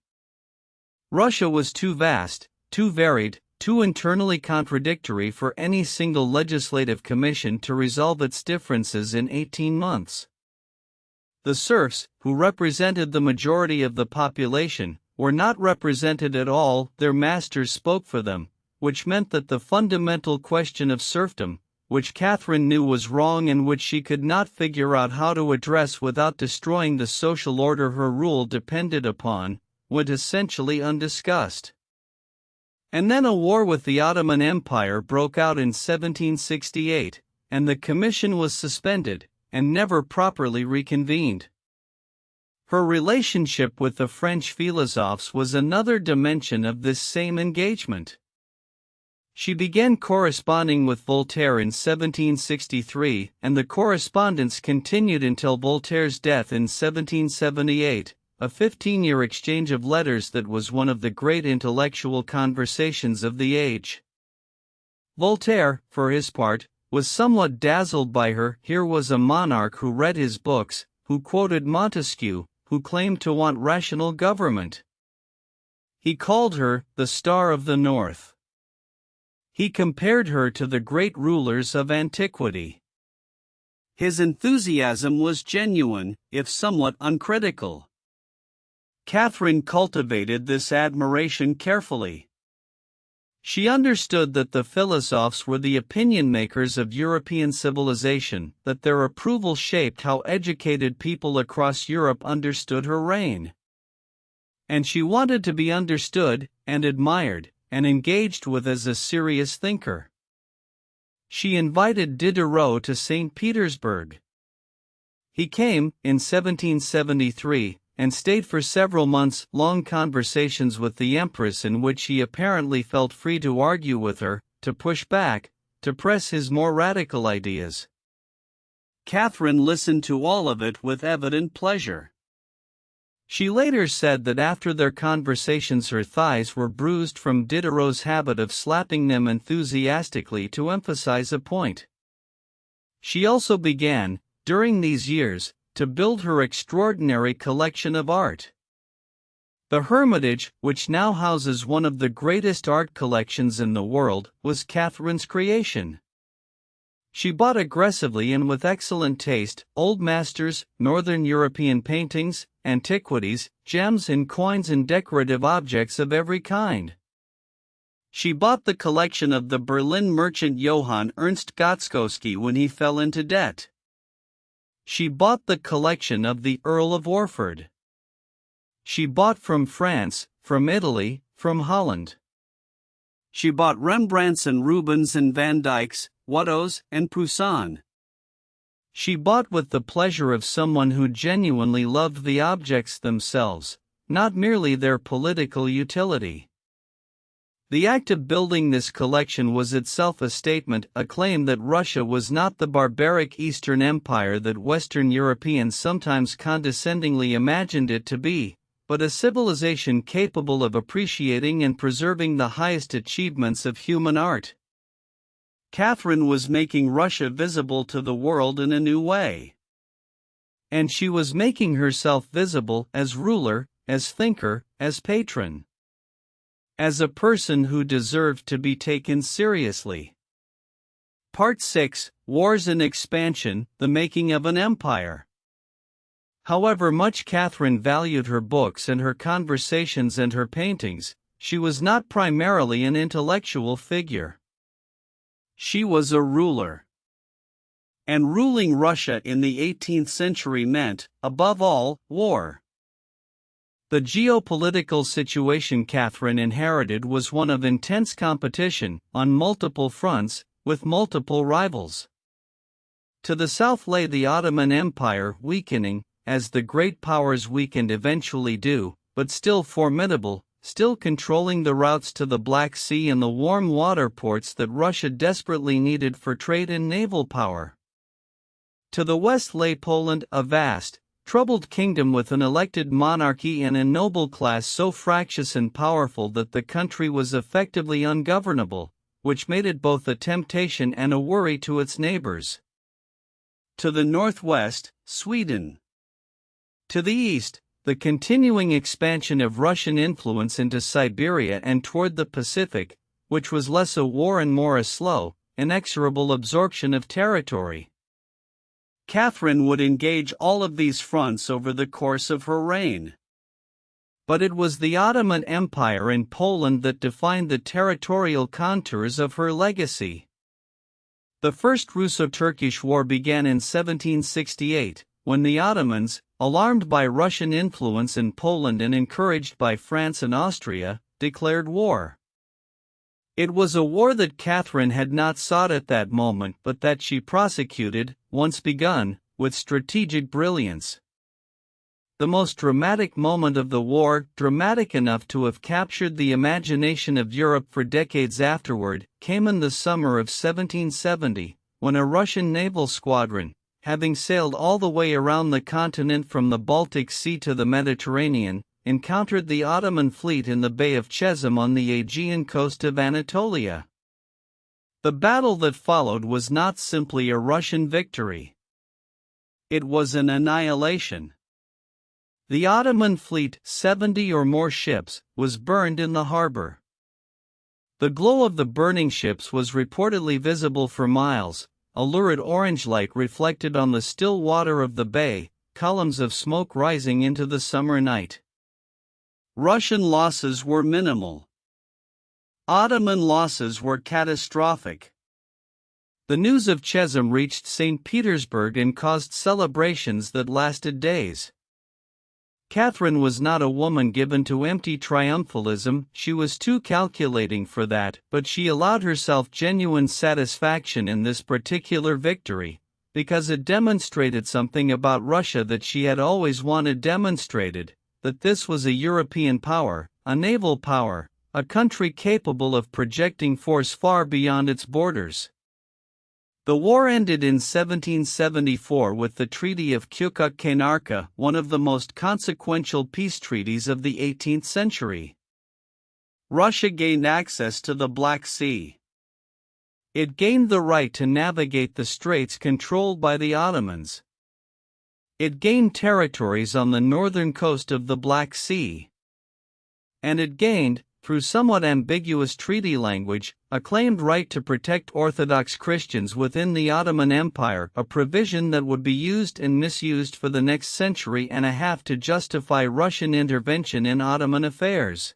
Russia was too vast, too varied, too internally contradictory for any single legislative commission to resolve its differences in 18 months. The serfs, who represented the majority of the population, were not represented at all, their masters spoke for them, which meant that the fundamental question of serfdom, which Catherine knew was wrong and which she could not figure out how to address without destroying the social order her rule depended upon, went essentially undiscussed. And then a war with the Ottoman Empire broke out in 1768, and the commission was suspended, and never properly reconvened. Her relationship with the French philosophes was another dimension of this same engagement. She began corresponding with Voltaire in 1763, and the correspondence continued until Voltaire's death in 1778, a 15-year exchange of letters that was one of the great intellectual conversations of the age. Voltaire, for his part, was somewhat dazzled by her. Here was a monarch who read his books, who quoted Montesquieu, who claimed to want rational government. He called her the Star of the North. He compared her to the great rulers of antiquity. His enthusiasm was genuine, if somewhat uncritical. Catherine cultivated this admiration carefully. She understood that the philosophes were the opinion makers of European civilization, that their approval shaped how educated people across Europe understood her reign. And she wanted to be understood, and admired, and engaged with as a serious thinker. She invited Diderot to St. Petersburg. He came, in 1773, and stayed for several months, long conversations with the Empress in which he apparently felt free to argue with her, to push back, to press his more radical ideas. Catherine listened to all of it with evident pleasure. She later said that after their conversations her thighs were bruised from Diderot's habit of slapping them enthusiastically to emphasize a point. She also began, during these years, to build her extraordinary collection of art. The Hermitage, which now houses one of the greatest art collections in the world, was Catherine's creation. She bought aggressively and with excellent taste old masters, Northern European paintings, antiquities, gems and coins and decorative objects of every kind. She bought the collection of the Berlin merchant Johann Ernst Gotskowski when he fell into debt. She bought the collection of the Earl of Orford. She bought from France, from Italy, from Holland. She bought Rembrandts and Rubens and Van Dycks, Watteaus and Poussin. She bought with the pleasure of someone who genuinely loved the objects themselves, not merely their political utility. The act of building this collection was itself a statement, a claim that Russia was not the barbaric Eastern Empire that Western Europeans sometimes condescendingly imagined it to be, but a civilization capable of appreciating and preserving the highest achievements of human art. Catherine was making Russia visible to the world in a new way. And she was making herself visible as ruler, as thinker, as patron. As a person who deserved to be taken seriously. Part 6: Wars and Expansion, the Making of an Empire. However much Catherine valued her books and her conversations and her paintings, she was not primarily an intellectual figure. She was a ruler. And ruling Russia in the 18th century meant, above all, war. The geopolitical situation Catherine inherited was one of intense competition, on multiple fronts, with multiple rivals. To the south lay the Ottoman Empire, weakening, as the great powers weakened eventually do, but still formidable, still controlling the routes to the Black Sea and the warm water ports that Russia desperately needed for trade and naval power. To the west lay Poland, a vast, troubled kingdom with an elected monarchy and a noble class so fractious and powerful that the country was effectively ungovernable, which made it both a temptation and a worry to its neighbors. To the northwest, Sweden. To the east, the continuing expansion of Russian influence into Siberia and toward the Pacific, which was less a war and more a slow, inexorable absorption of territory. Catherine would engage all of these fronts over the course of her reign. But it was the Ottoman Empire in Poland that defined the territorial contours of her legacy. The First Russo-Turkish War began in 1768, when the Ottomans, alarmed by Russian influence in Poland and encouraged by France and Austria, declared war. It was a war that Catherine had not sought at that moment but that she prosecuted, once begun, with strategic brilliance. The most dramatic moment of the war, dramatic enough to have captured the imagination of Europe for decades afterward, came in the summer of 1770, when a Russian naval squadron, having sailed all the way around the continent from the Baltic Sea to the Mediterranean, encountered the Ottoman fleet in the Bay of Chezem on the Aegean coast of Anatolia. The battle that followed was not simply a Russian victory. It was an annihilation. The Ottoman fleet, 70 or more ships, was burned in the harbor. The glow of the burning ships was reportedly visible for miles, a lurid orange light reflected on the still water of the bay, columns of smoke rising into the summer night. Russian losses were minimal. Ottoman losses were catastrophic. The news of Chezem reached St. Petersburg and caused celebrations that lasted days. Catherine was not a woman given to empty triumphalism, she was too calculating for that, but she allowed herself genuine satisfaction in this particular victory, because it demonstrated something about Russia that she had always wanted demonstrated, that this was a European power, a naval power, a country capable of projecting force far beyond its borders. The war ended in 1774 with the Treaty of Kukuk-Kainarka, one of the most consequential peace treaties of the 18th century. Russia gained access to the Black Sea. It gained the right to navigate the straits controlled by the Ottomans. It gained territories on the northern coast of the Black Sea. and it gained, through somewhat ambiguous treaty language, a claimed right to protect Orthodox Christians within the Ottoman Empire, a provision that would be used and misused for the next century and a half to justify Russian intervention in Ottoman affairs.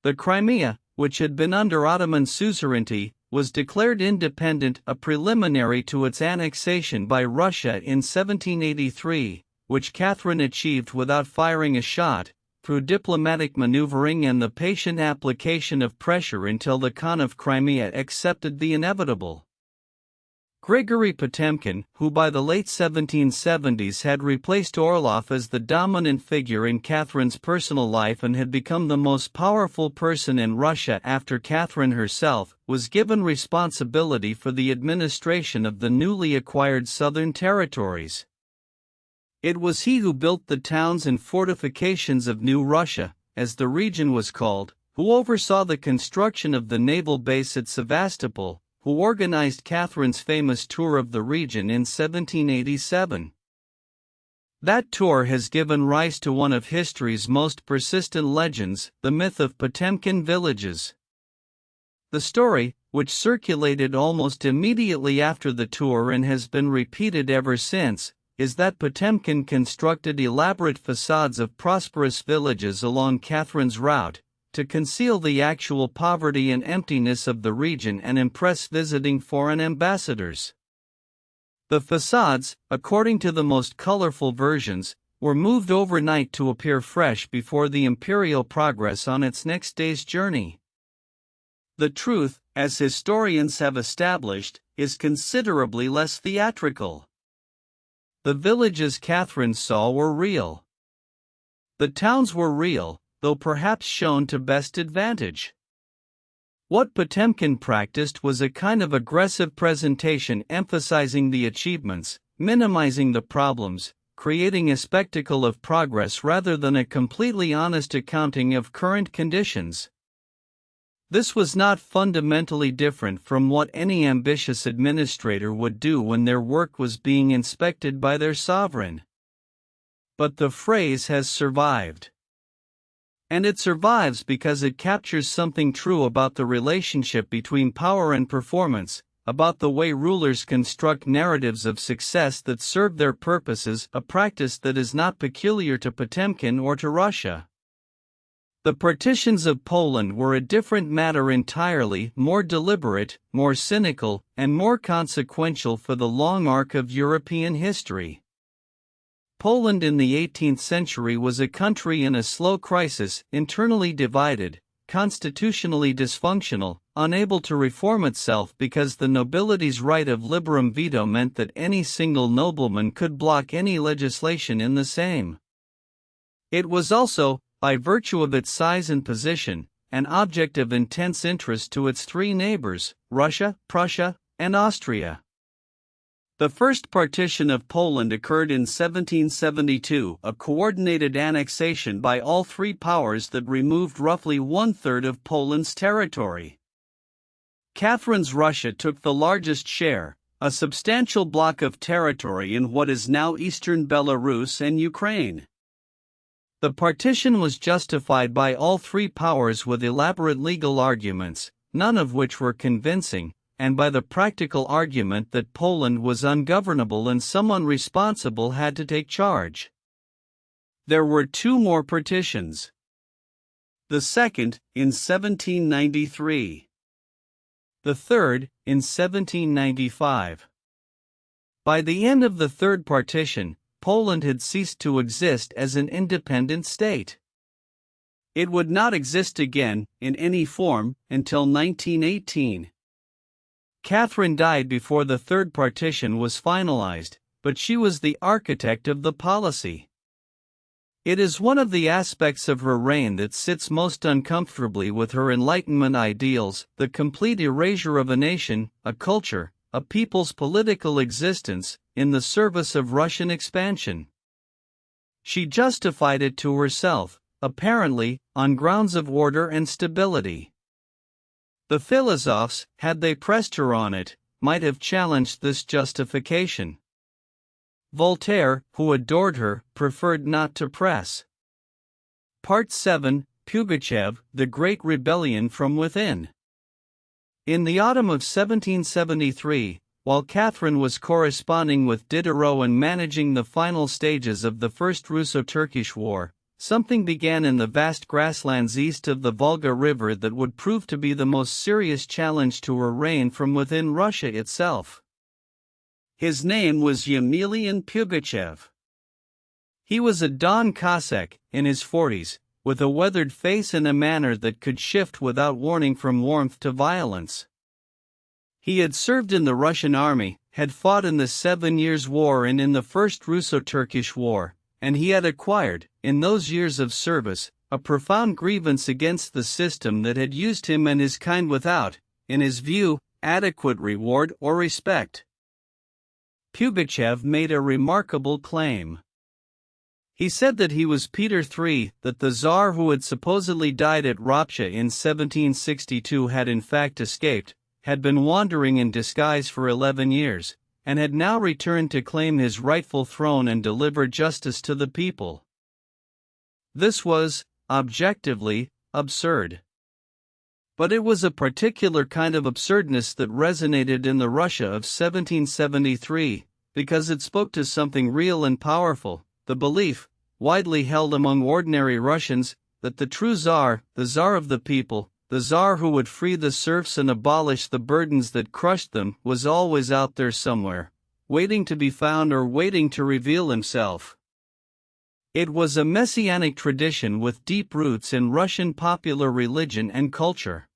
The Crimea, which had been under Ottoman suzerainty, was declared independent, a preliminary to its annexation by Russia in 1783, which Catherine achieved without firing a shot, through diplomatic maneuvering and the patient application of pressure until the Khan of Crimea accepted the inevitable. Grigory Potemkin, who by the late 1770s had replaced Orlov as the dominant figure in Catherine's personal life and had become the most powerful person in Russia after Catherine herself, was given responsibility for the administration of the newly acquired southern territories. It was he who built the towns and fortifications of New Russia, as the region was called, who oversaw the construction of the naval base at Sevastopol, who organized Catherine's famous tour of the region in 1787. That tour has given rise to one of history's most persistent legends, the myth of Potemkin villages. The story, which circulated almost immediately after the tour and has been repeated ever since, is that Potemkin constructed elaborate facades of prosperous villages along Catherine's route, to conceal the actual poverty and emptiness of the region and impress visiting foreign ambassadors. The facades, according to the most colorful versions, were moved overnight to appear fresh before the imperial progress on its next day's journey. The truth, as historians have established, is considerably less theatrical. The villages Catherine saw were real. The towns were real, though perhaps shown to best advantage. What Potemkin practiced was a kind of aggressive presentation emphasizing the achievements, minimizing the problems, creating a spectacle of progress rather than a completely honest accounting of current conditions. This was not fundamentally different from what any ambitious administrator would do when their work was being inspected by their sovereign. But the phrase has survived. And it survives because it captures something true about the relationship between power and performance, about the way rulers construct narratives of success that serve their purposes, a practice that is not peculiar to Potemkin or to Russia. The partitions of Poland were a different matter entirely, more deliberate, more cynical, and more consequential for the long arc of European history. Poland in the 18th century was a country in a slow crisis, internally divided, constitutionally dysfunctional, unable to reform itself because the nobility's right of liberum veto meant that any single nobleman could block any legislation in the same. It was also, by virtue of its size and position, an object of intense interest to its three neighbors, Russia, Prussia, and Austria. The first partition of Poland occurred in 1772, a coordinated annexation by all three powers that removed roughly one-third of Poland's territory. Catherine's Russia took the largest share, a substantial block of territory in what is now eastern Belarus and Ukraine. The partition was justified by all three powers with elaborate legal arguments, none of which were convincing, and by the practical argument that Poland was ungovernable and someone responsible had to take charge. There were two more partitions. The second, in 1793. The third, in 1795. By the end of the third partition, Poland had ceased to exist as an independent state. It would not exist again, in any form, until 1918. Catherine died before the third partition was finalized, but she was the architect of the policy. It is one of the aspects of her reign that sits most uncomfortably with her Enlightenment ideals, the complete erasure of a nation, a culture, a people's political existence, in the service of Russian expansion. She justified it to herself, apparently, on grounds of order and stability. The philosophes, had they pressed her on it, might have challenged this justification. Voltaire, who adored her, preferred not to press. Part 7, Pugachev, the Great Rebellion from Within. In the autumn of 1773, while Catherine was corresponding with Diderot and managing the final stages of the First Russo-Turkish War, something began in the vast grasslands east of the Volga River that would prove to be the most serious challenge to her reign from within Russia itself. His name was Yemelyan Pugachev. He was a Don Cossack, in his 40s, with a weathered face and a manner that could shift without warning from warmth to violence. He had served in the Russian army, had fought in the 7 Years' War and in the First Russo-Turkish War, and he had acquired, in those years of service, a profound grievance against the system that had used him and his kind without, in his view, adequate reward or respect. Pugachev made a remarkable claim. He said that he was Peter III, that the Tsar who had supposedly died at Ropcha in 1762 had in fact escaped, had been wandering in disguise for 11 years, and had now returned to claim his rightful throne and deliver justice to the people. This was, objectively, absurd. But it was a particular kind of absurdness that resonated in the Russia of 1773, because it spoke to something real and powerful, the belief, widely held among ordinary Russians, that the true Tsar, the Tsar of the people, the Tsar who would free the serfs and abolish the burdens that crushed them, was always out there somewhere, waiting to be found or waiting to reveal himself. It was a messianic tradition with deep roots in Russian popular religion and culture.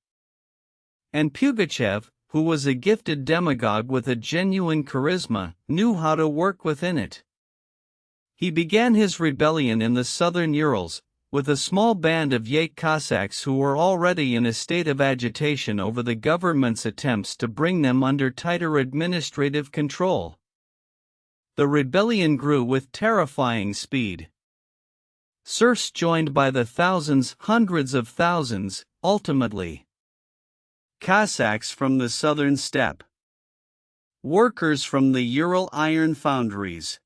And Pugachev, who was a gifted demagogue with a genuine charisma, knew how to work within it. He began his rebellion in the southern Urals, with a small band of Yake Cossacks who were already in a state of agitation over the government's attempts to bring them under tighter administrative control. The rebellion grew with terrifying speed. Serfs joined by the thousands, hundreds of thousands, ultimately. Cossacks from the southern steppe. Workers from the Ural iron foundries.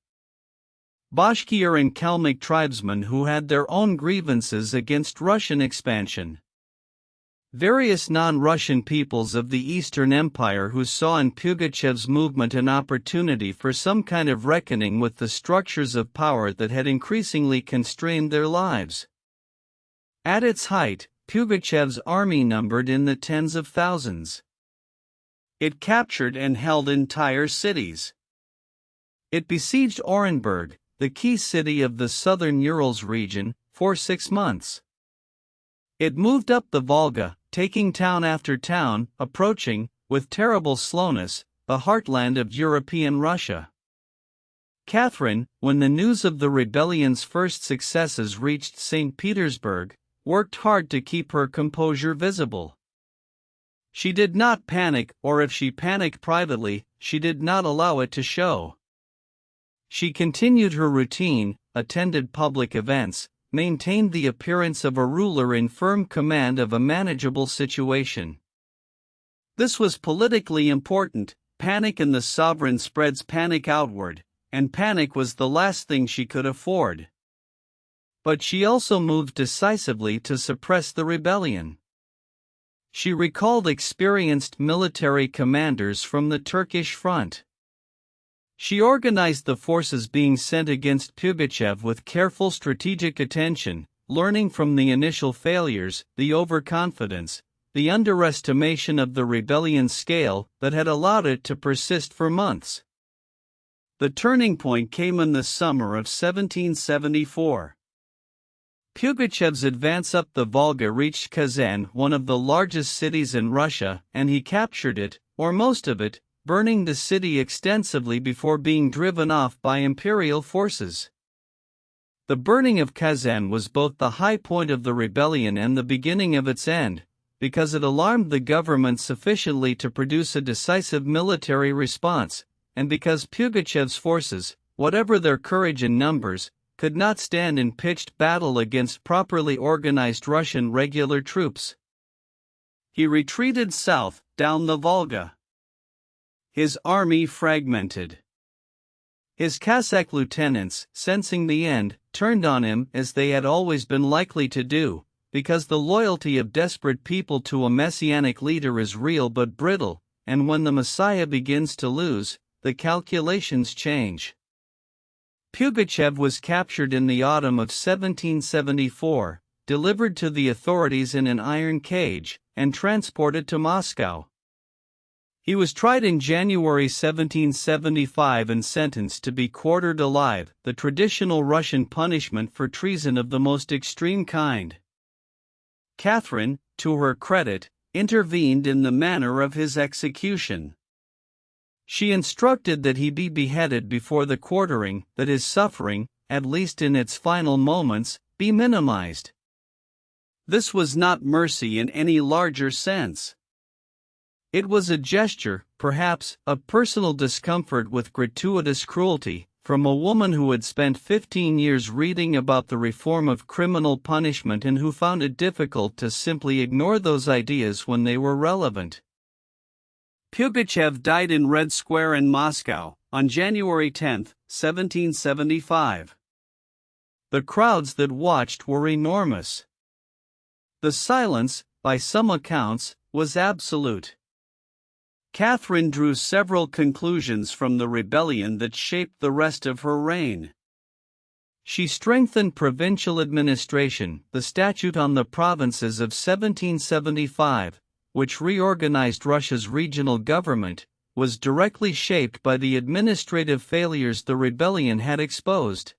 Bashkir and Kalmyk tribesmen who had their own grievances against Russian expansion. Various non-Russian peoples of the Eastern Empire who saw in Pugachev's movement an opportunity for some kind of reckoning with the structures of power that had increasingly constrained their lives. At its height, Pugachev's army numbered in the tens of thousands. It captured and held entire cities. It besieged Orenburg, the key city of the southern Urals region, for 6 months. It moved up the Volga, taking town after town, approaching, with terrible slowness, the heartland of European Russia. Catherine, when the news of the rebellion's first successes reached St. Petersburg, worked hard to keep her composure visible. She did not panic, or if she panicked privately, she did not allow it to show. She continued her routine, attended public events, maintained the appearance of a ruler in firm command of a manageable situation. This was politically important. Panic in the sovereign spreads panic outward, and panic was the last thing she could afford. But she also moved decisively to suppress the rebellion. She recalled experienced military commanders from the Turkish front. She organized the forces being sent against Pugachev with careful strategic attention, learning from the initial failures, the overconfidence, the underestimation of the rebellion's scale that had allowed it to persist for months. The turning point came in the summer of 1774. Pugachev's advance up the Volga reached Kazan, one of the largest cities in Russia, and he captured it, or most of it, burning the city extensively before being driven off by imperial forces. The burning of Kazan was both the high point of the rebellion and the beginning of its end, because it alarmed the government sufficiently to produce a decisive military response, and because Pugachev's forces, whatever their courage and numbers, could not stand in pitched battle against properly organized Russian regular troops. He retreated south, down the Volga. His army fragmented. His Cossack lieutenants, sensing the end, turned on him as they had always been likely to do, because the loyalty of desperate people to a messianic leader is real but brittle, and when the Messiah begins to lose, the calculations change. Pugachev was captured in the autumn of 1774, delivered to the authorities in an iron cage, and transported to Moscow. He was tried in January 1775 and sentenced to be quartered alive, the traditional Russian punishment for treason of the most extreme kind. Catherine, to her credit, intervened in the manner of his execution. She instructed that he be beheaded before the quartering, that his suffering, at least in its final moments, be minimized. This was not mercy in any larger sense. It was a gesture, perhaps, of personal discomfort with gratuitous cruelty, from a woman who had spent 15 years reading about the reform of criminal punishment and who found it difficult to simply ignore those ideas when they were relevant. Pugachev died in Red Square in Moscow, on January 10, 1775. The crowds that watched were enormous. The silence, by some accounts, was absolute. Catherine drew several conclusions from the rebellion that shaped the rest of her reign. She strengthened provincial administration. The Statute on the Provinces of 1775, which reorganized Russia's regional government, was directly shaped by the administrative failures the rebellion had exposed.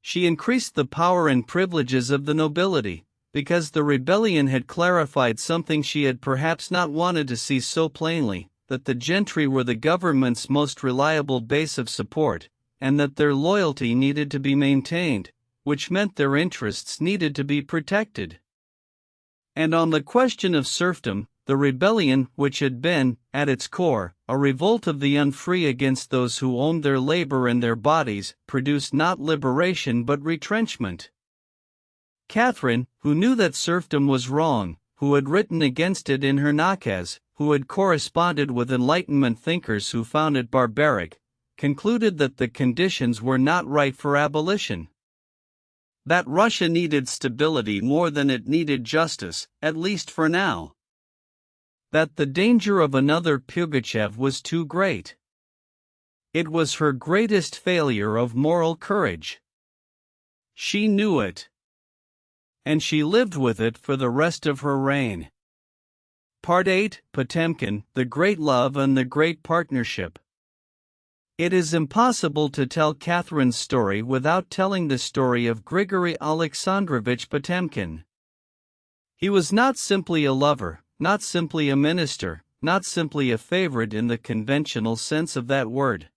She increased the power and privileges of the nobility, because the rebellion had clarified something she had perhaps not wanted to see so plainly, that the gentry were the government's most reliable base of support, and that their loyalty needed to be maintained, which meant their interests needed to be protected. And on the question of serfdom, the rebellion, which had been, at its core, a revolt of the unfree against those who owned their labor and their bodies, produced not liberation but retrenchment. Catherine, who knew that serfdom was wrong, who had written against it in her nakaz, who had corresponded with Enlightenment thinkers who found it barbaric, concluded that the conditions were not right for abolition. That Russia needed stability more than it needed justice, at least for now. That the danger of another Pugachev was too great. It was her greatest failure of moral courage. She knew it. And she lived with it for the rest of her reign. Part 8, Potemkin, the Great Love and the Great Partnership. It is impossible to tell Catherine's story without telling the story of Grigory Alexandrovich Potemkin. He was not simply a lover, not simply a minister, not simply a favorite in the conventional sense of that word.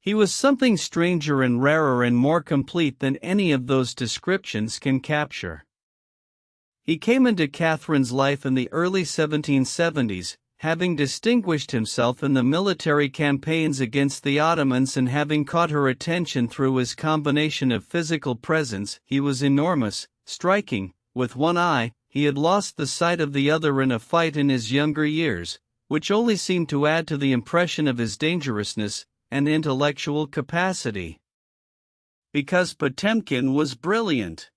He was something stranger and rarer and more complete than any of those descriptions can capture. He came into Catherine's life in the early 1770s, having distinguished himself in the military campaigns against the Ottomans and having caught her attention through his combination of physical presence. He was enormous, striking, with one eye. He had lost the sight of the other in a fight in his younger years, which only seemed to add to the impression of his dangerousness and intellectual capacity. Because Potemkin was brilliant.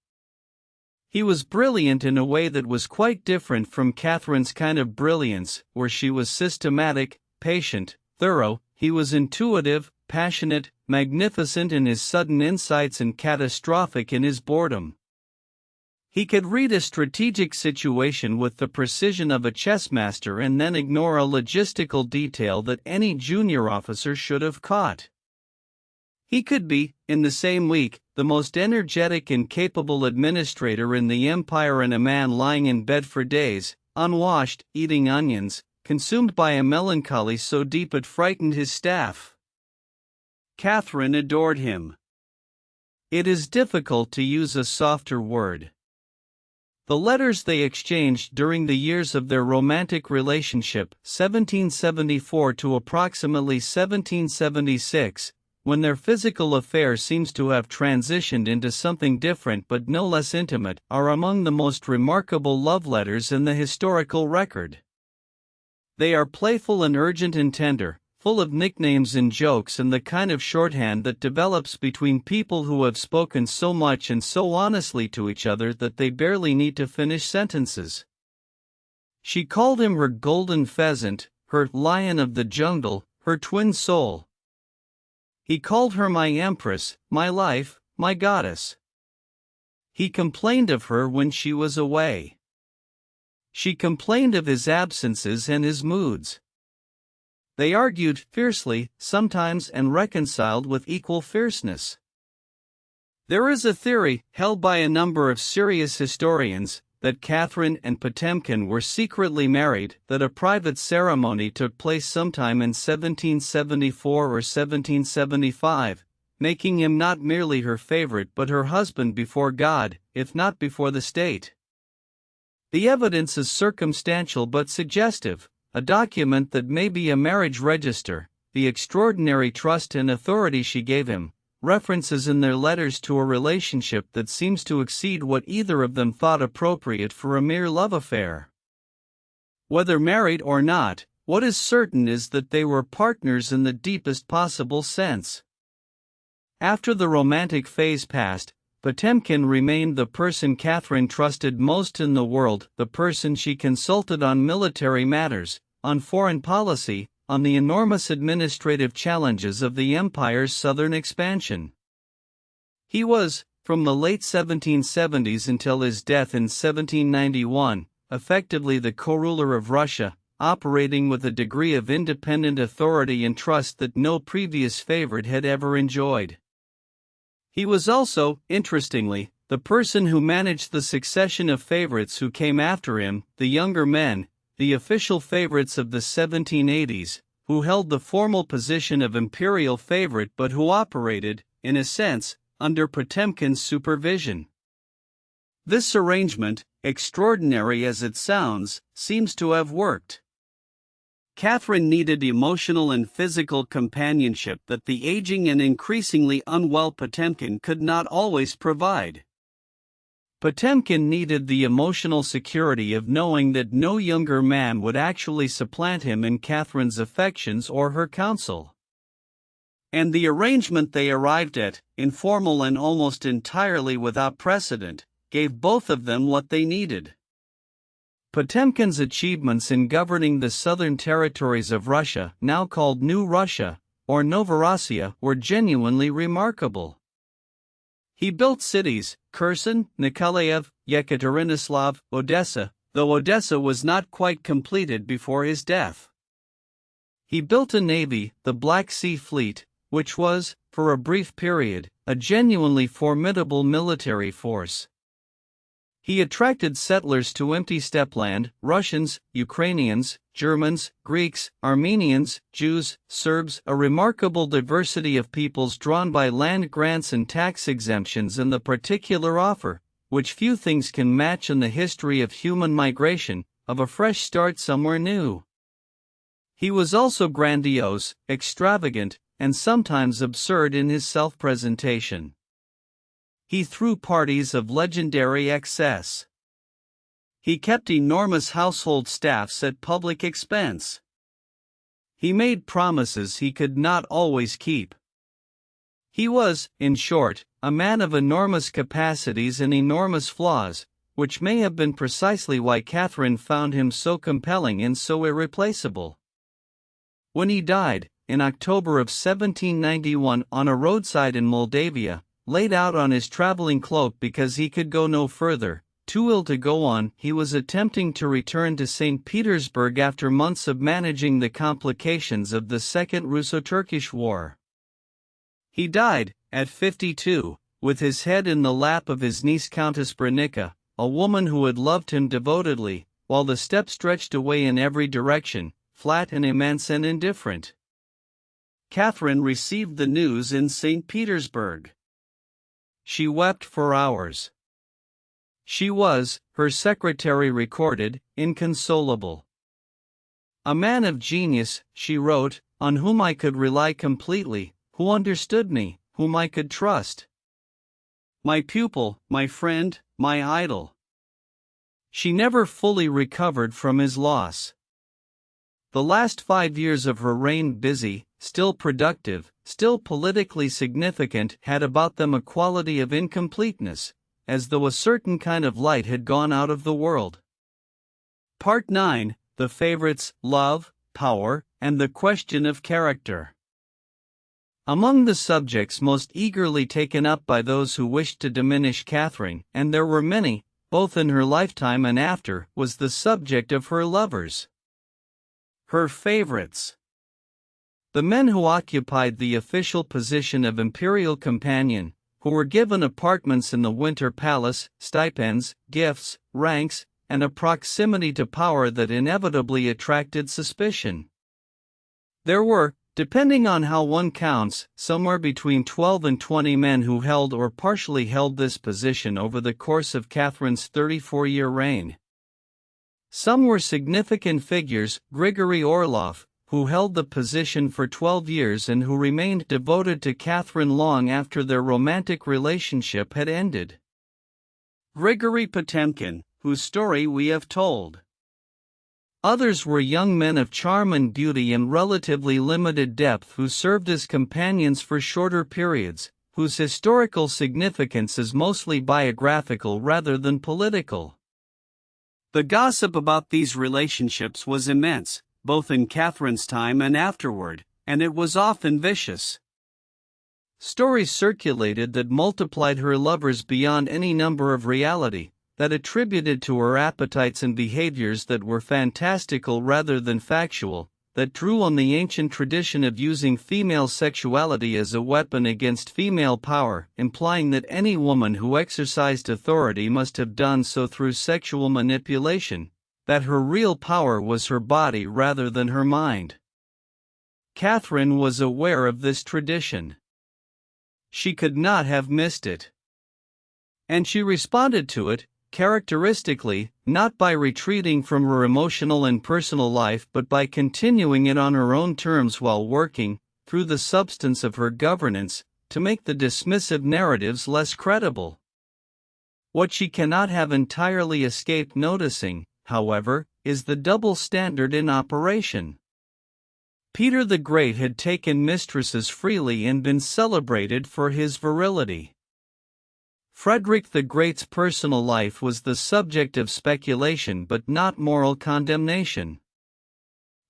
He was brilliant in a way that was quite different from Catherine's kind of brilliance, where she was systematic, patient, thorough. He was intuitive, passionate, magnificent in his sudden insights and catastrophic in his boredom. He could read a strategic situation with the precision of a chess master and then ignore a logistical detail that any junior officer should have caught. He could be, in the same week, the most energetic and capable administrator in the empire and a man lying in bed for days, unwashed, eating onions, consumed by a melancholy so deep it frightened his staff. Catherine adored him. It is difficult to use a softer word. The letters they exchanged during the years of their romantic relationship, 1774 to approximately 1776, when their physical affair seems to have transitioned into something different but no less intimate, are among the most remarkable love letters in the historical record. They are playful and urgent and tender, full of nicknames and jokes and the kind of shorthand that develops between people who have spoken so much and so honestly to each other that they barely need to finish sentences. She called him her golden pheasant, her lion of the jungle, her twin soul. He called her my empress, my life, my goddess. He complained of her when she was away. She complained of his absences and his moods. They argued fiercely, sometimes, and reconciled with equal fierceness. There is a theory, held by a number of serious historians, that Catherine and Potemkin were secretly married, that a private ceremony took place sometime in 1774 or 1775, making him not merely her favorite but her husband before God, if not before the state. The evidence is circumstantial but suggestive. A document that may be a marriage register, the extraordinary trust and authority she gave him, references in their letters to a relationship that seems to exceed what either of them thought appropriate for a mere love affair. Whether married or not, what is certain is that they were partners in the deepest possible sense. After the romantic phase passed, Potemkin remained the person Catherine trusted most in the world, the person she consulted on military matters, on foreign policy, on the enormous administrative challenges of the empire's southern expansion. He was, from the late 1770s until his death in 1791, effectively the co-ruler of Russia, operating with a degree of independent authority and trust that no previous favorite had ever enjoyed. He was also, interestingly, the person who managed the succession of favorites who came after him, the younger men, the official favorites of the 1780s, who held the formal position of imperial favorite but who operated, in a sense, under Potemkin's supervision. This arrangement, extraordinary as it sounds, seems to have worked. Catherine needed emotional and physical companionship that the aging and increasingly unwell Potemkin could not always provide. Potemkin needed the emotional security of knowing that no younger man would actually supplant him in Catherine's affections or her counsel. And the arrangement they arrived at, informal and almost entirely without precedent, gave both of them what they needed. Potemkin's achievements in governing the southern territories of Russia, now called New Russia, or Novorossiya, were genuinely remarkable. He built cities, Kherson, Nikolaev, Yekaterinoslav, Odessa, though Odessa was not quite completed before his death. He built a navy, the Black Sea Fleet, which was, for a brief period, a genuinely formidable military force. He attracted settlers to empty steppeland, Russians, Ukrainians, Germans, Greeks, Armenians, Jews, Serbs, a remarkable diversity of peoples drawn by land grants and tax exemptions and the particular offer, which few things can match in the history of human migration, of a fresh start somewhere new. He was also grandiose, extravagant, and sometimes absurd in his self-presentation. He threw parties of legendary excess. He kept enormous household staffs at public expense. He made promises he could not always keep. He was, in short, a man of enormous capacities and enormous flaws, which may have been precisely why Catherine found him so compelling and so irreplaceable. When he died, in October of 1791 on a roadside in Moldavia, laid out on his traveling cloak because he could go no further, too ill to go on, he was attempting to return to St. Petersburg after months of managing the complications of the Second Russo-Turkish War. He died, at 52, with his head in the lap of his niece Countess Branicka, a woman who had loved him devotedly, while the steppe stretched away in every direction, flat and immense and indifferent. Catherine received the news in St. Petersburg. She wept for hours. She was, her secretary recorded, inconsolable. A man of genius, she wrote, on whom I could rely completely, who understood me, whom I could trust. My pupil, my friend, my idol. She never fully recovered from his loss. The last 5 years of her reign, busy, still productive, still politically significant, had about them a quality of incompleteness, as though a certain kind of light had gone out of the world. Part 9: The Favorites, Love, Power, and the Question of Character. Among the subjects most eagerly taken up by those who wished to diminish Catherine, and there were many, both in her lifetime and after, was the subject of her lovers. Her favorites. The men who occupied the official position of imperial companion, who were given apartments in the Winter Palace, stipends, gifts, ranks, and a proximity to power that inevitably attracted suspicion. There were, depending on how one counts, somewhere between 12 and 20 men who held or partially held this position over the course of Catherine's 34-year reign. Some were significant figures: Grigory Orlov, who held the position for 12 years and who remained devoted to Catherine long after their romantic relationship had ended. Grigory Potemkin, whose story we have told. Others were young men of charm and beauty and relatively limited depth who served as companions for shorter periods, whose historical significance is mostly biographical rather than political. The gossip about these relationships was immense, both in Catherine's time and afterward, and it was often vicious. Stories circulated that multiplied her lovers beyond any number of reality, that attributed to her appetites and behaviors that were fantastical rather than factual, that drew on the ancient tradition of using female sexuality as a weapon against female power, implying that any woman who exercised authority must have done so through sexual manipulation, that her real power was her body rather than her mind. Catherine was aware of this tradition. She could not have missed it. And she responded to it, characteristically, not by retreating from her emotional and personal life but by continuing it on her own terms while working, through the substance of her governance, to make the dismissive narratives less credible. What she cannot have entirely escaped noticing, however, is the double standard in operation. Peter the Great had taken mistresses freely and been celebrated for his virility. Frederick the Great's personal life was the subject of speculation but not moral condemnation.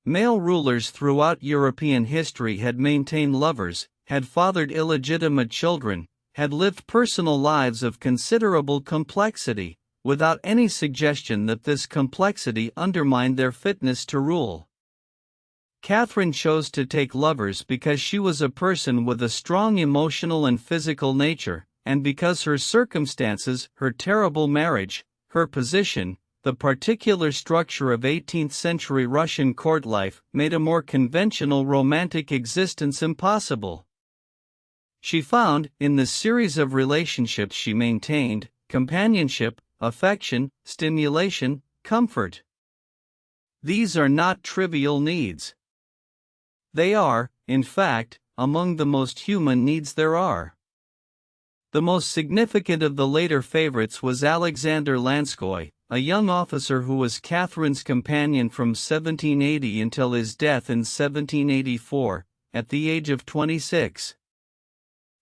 Male rulers throughout European history had maintained lovers, had fathered illegitimate children, had lived personal lives of considerable complexity, without any suggestion that this complexity undermined their fitness to rule. Catherine chose to take lovers because she was a person with a strong emotional and physical nature, and because her circumstances, her terrible marriage, her position, the particular structure of 18th-century Russian court life, made a more conventional romantic existence impossible. She found, in the series of relationships she maintained, companionship, affection, stimulation, comfort. These are not trivial needs. They are, in fact, among the most human needs there are. The most significant of the later favorites was Alexander Lanskoy, a young officer who was Catherine's companion from 1780 until his death in 1784, at the age of 26.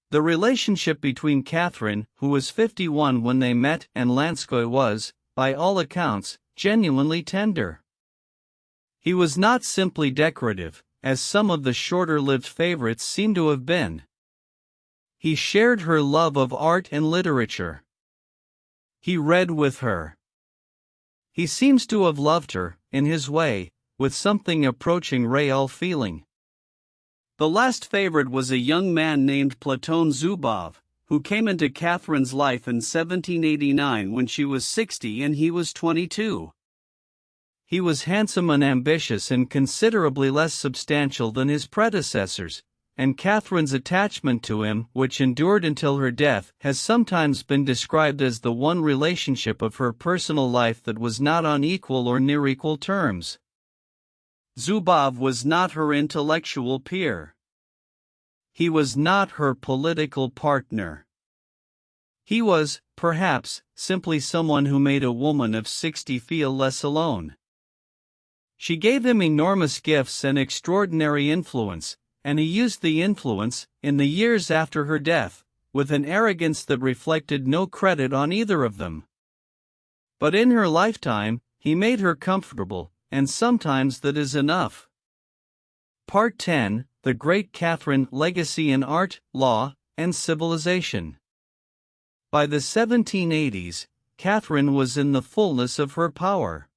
The relationship between Catherine, who was 51 when they met, and Lanskoy was, by all accounts, genuinely tender. He was not simply decorative, as some of the shorter-lived favorites seem to have been. He shared her love of art and literature. He read with her. He seems to have loved her, in his way, with something approaching real feeling. The last favorite was a young man named Platon Zubov, who came into Catherine's life in 1789 when she was 60 and he was 22. He was handsome and ambitious and considerably less substantial than his predecessors, and Catherine's attachment to him, which endured until her death, has sometimes been described as the one relationship of her personal life that was not on equal or near equal terms. Zubov was not her intellectual peer. He was not her political partner. He was, perhaps, simply someone who made a woman of 60 feel less alone. She gave him enormous gifts and extraordinary influence, and he used the influence, in the years after her death, with an arrogance that reflected no credit on either of them. But in her lifetime, he made her comfortable, and sometimes that is enough. Part 10: The Great Catherine: Legacy in Art, Law, and Civilization. By the 1780s, Catherine was in the fullness of her power.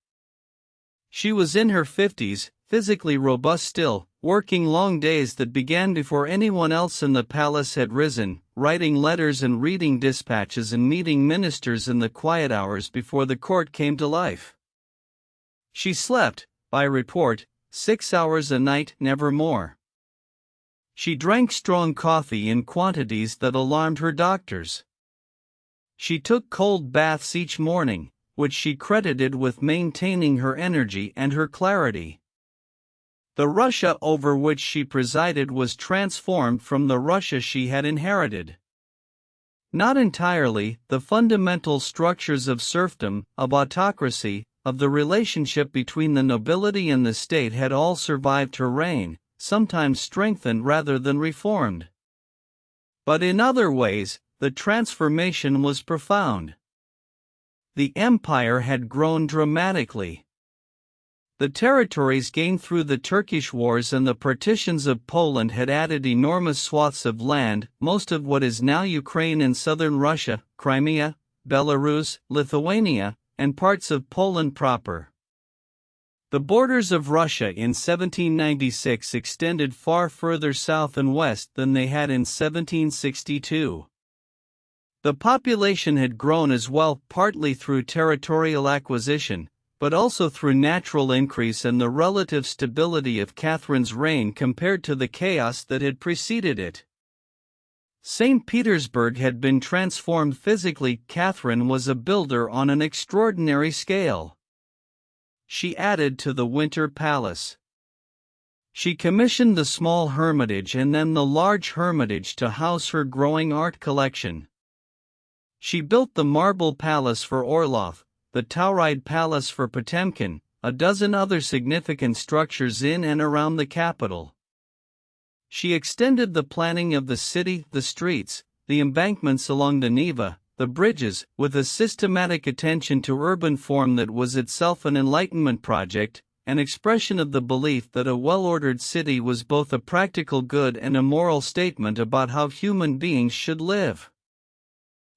She was in her 50s, physically robust still, working long days that began before anyone else in the palace had risen, writing letters and reading dispatches and meeting ministers in the quiet hours before the court came to life. She slept, by report, 6 hours a night, never more. She drank strong coffee in quantities that alarmed her doctors. She took cold baths each morning, which she credited with maintaining her energy and her clarity. The Russia over which she presided was transformed from the Russia she had inherited. Not entirely, the fundamental structures of serfdom, of autocracy, of the relationship between the nobility and the state had all survived her reign, sometimes strengthened rather than reformed. But in other ways, the transformation was profound. The empire had grown dramatically. The territories gained through the Turkish wars and the partitions of Poland had added enormous swaths of land, most of what is now Ukraine and southern Russia, Crimea, Belarus, Lithuania, and parts of Poland proper. The borders of Russia in 1796 extended far further south and west than they had in 1762. The population had grown as well, partly through territorial acquisition, but also through natural increase and the relative stability of Catherine's reign compared to the chaos that had preceded it. St. Petersburg had been transformed physically. Catherine was a builder on an extraordinary scale. She added to the Winter Palace. She commissioned the small Hermitage and then the large Hermitage to house her growing art collection. She built the Marble Palace for Orlov, the Tauride Palace for Potemkin, a dozen other significant structures in and around the capital. She extended the planning of the city, the streets, the embankments along the Neva, the bridges, with a systematic attention to urban form that was itself an Enlightenment project, an expression of the belief that a well-ordered city was both a practical good and a moral statement about how human beings should live.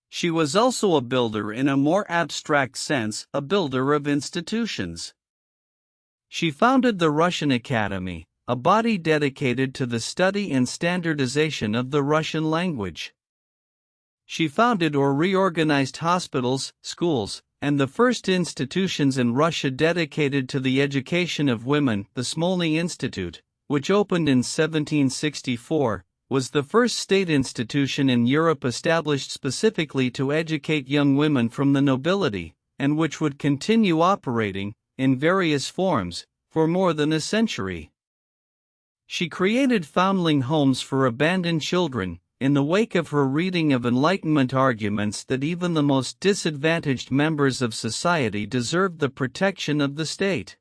She was also a builder in a more abstract sense, a builder of institutions. She founded the Russian Academy, a body dedicated to the study and standardization of the Russian language. She founded or reorganized hospitals, schools, and the first institutions in Russia dedicated to the education of women. The Smolny Institute, which opened in 1764, was the first state institution in Europe established specifically to educate young women from the nobility, and which would continue operating, in various forms, for more than a century. She created foundling homes for abandoned children, in the wake of her reading of Enlightenment arguments that even the most disadvantaged members of society deserved the protection of the state.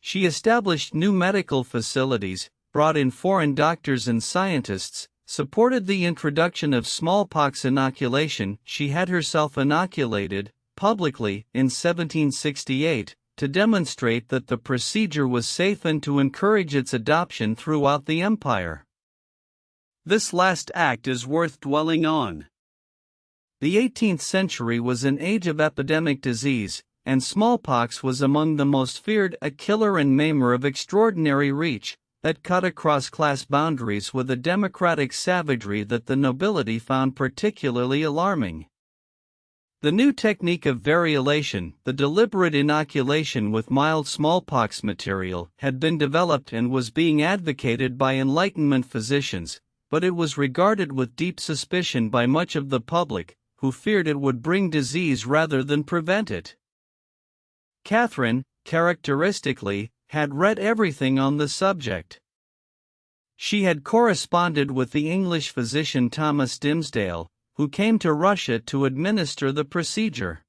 She established new medical facilities, brought in foreign doctors and scientists, supported the introduction of smallpox inoculation. She had herself inoculated, publicly, in 1768, to demonstrate that the procedure was safe and to encourage its adoption throughout the empire. This last act is worth dwelling on. The 18th century was an age of epidemic disease, and smallpox was among the most feared, a killer and maimer of extraordinary reach, that cut across class boundaries with a democratic savagery that the nobility found particularly alarming. The new technique of variolation, the deliberate inoculation with mild smallpox material, had been developed and was being advocated by Enlightenment physicians, but it was regarded with deep suspicion by much of the public, who feared it would bring disease rather than prevent it. Catherine, characteristically, had read everything on the subject. She had corresponded with the English physician Thomas Dimsdale, who came to Russia to administer the procedure.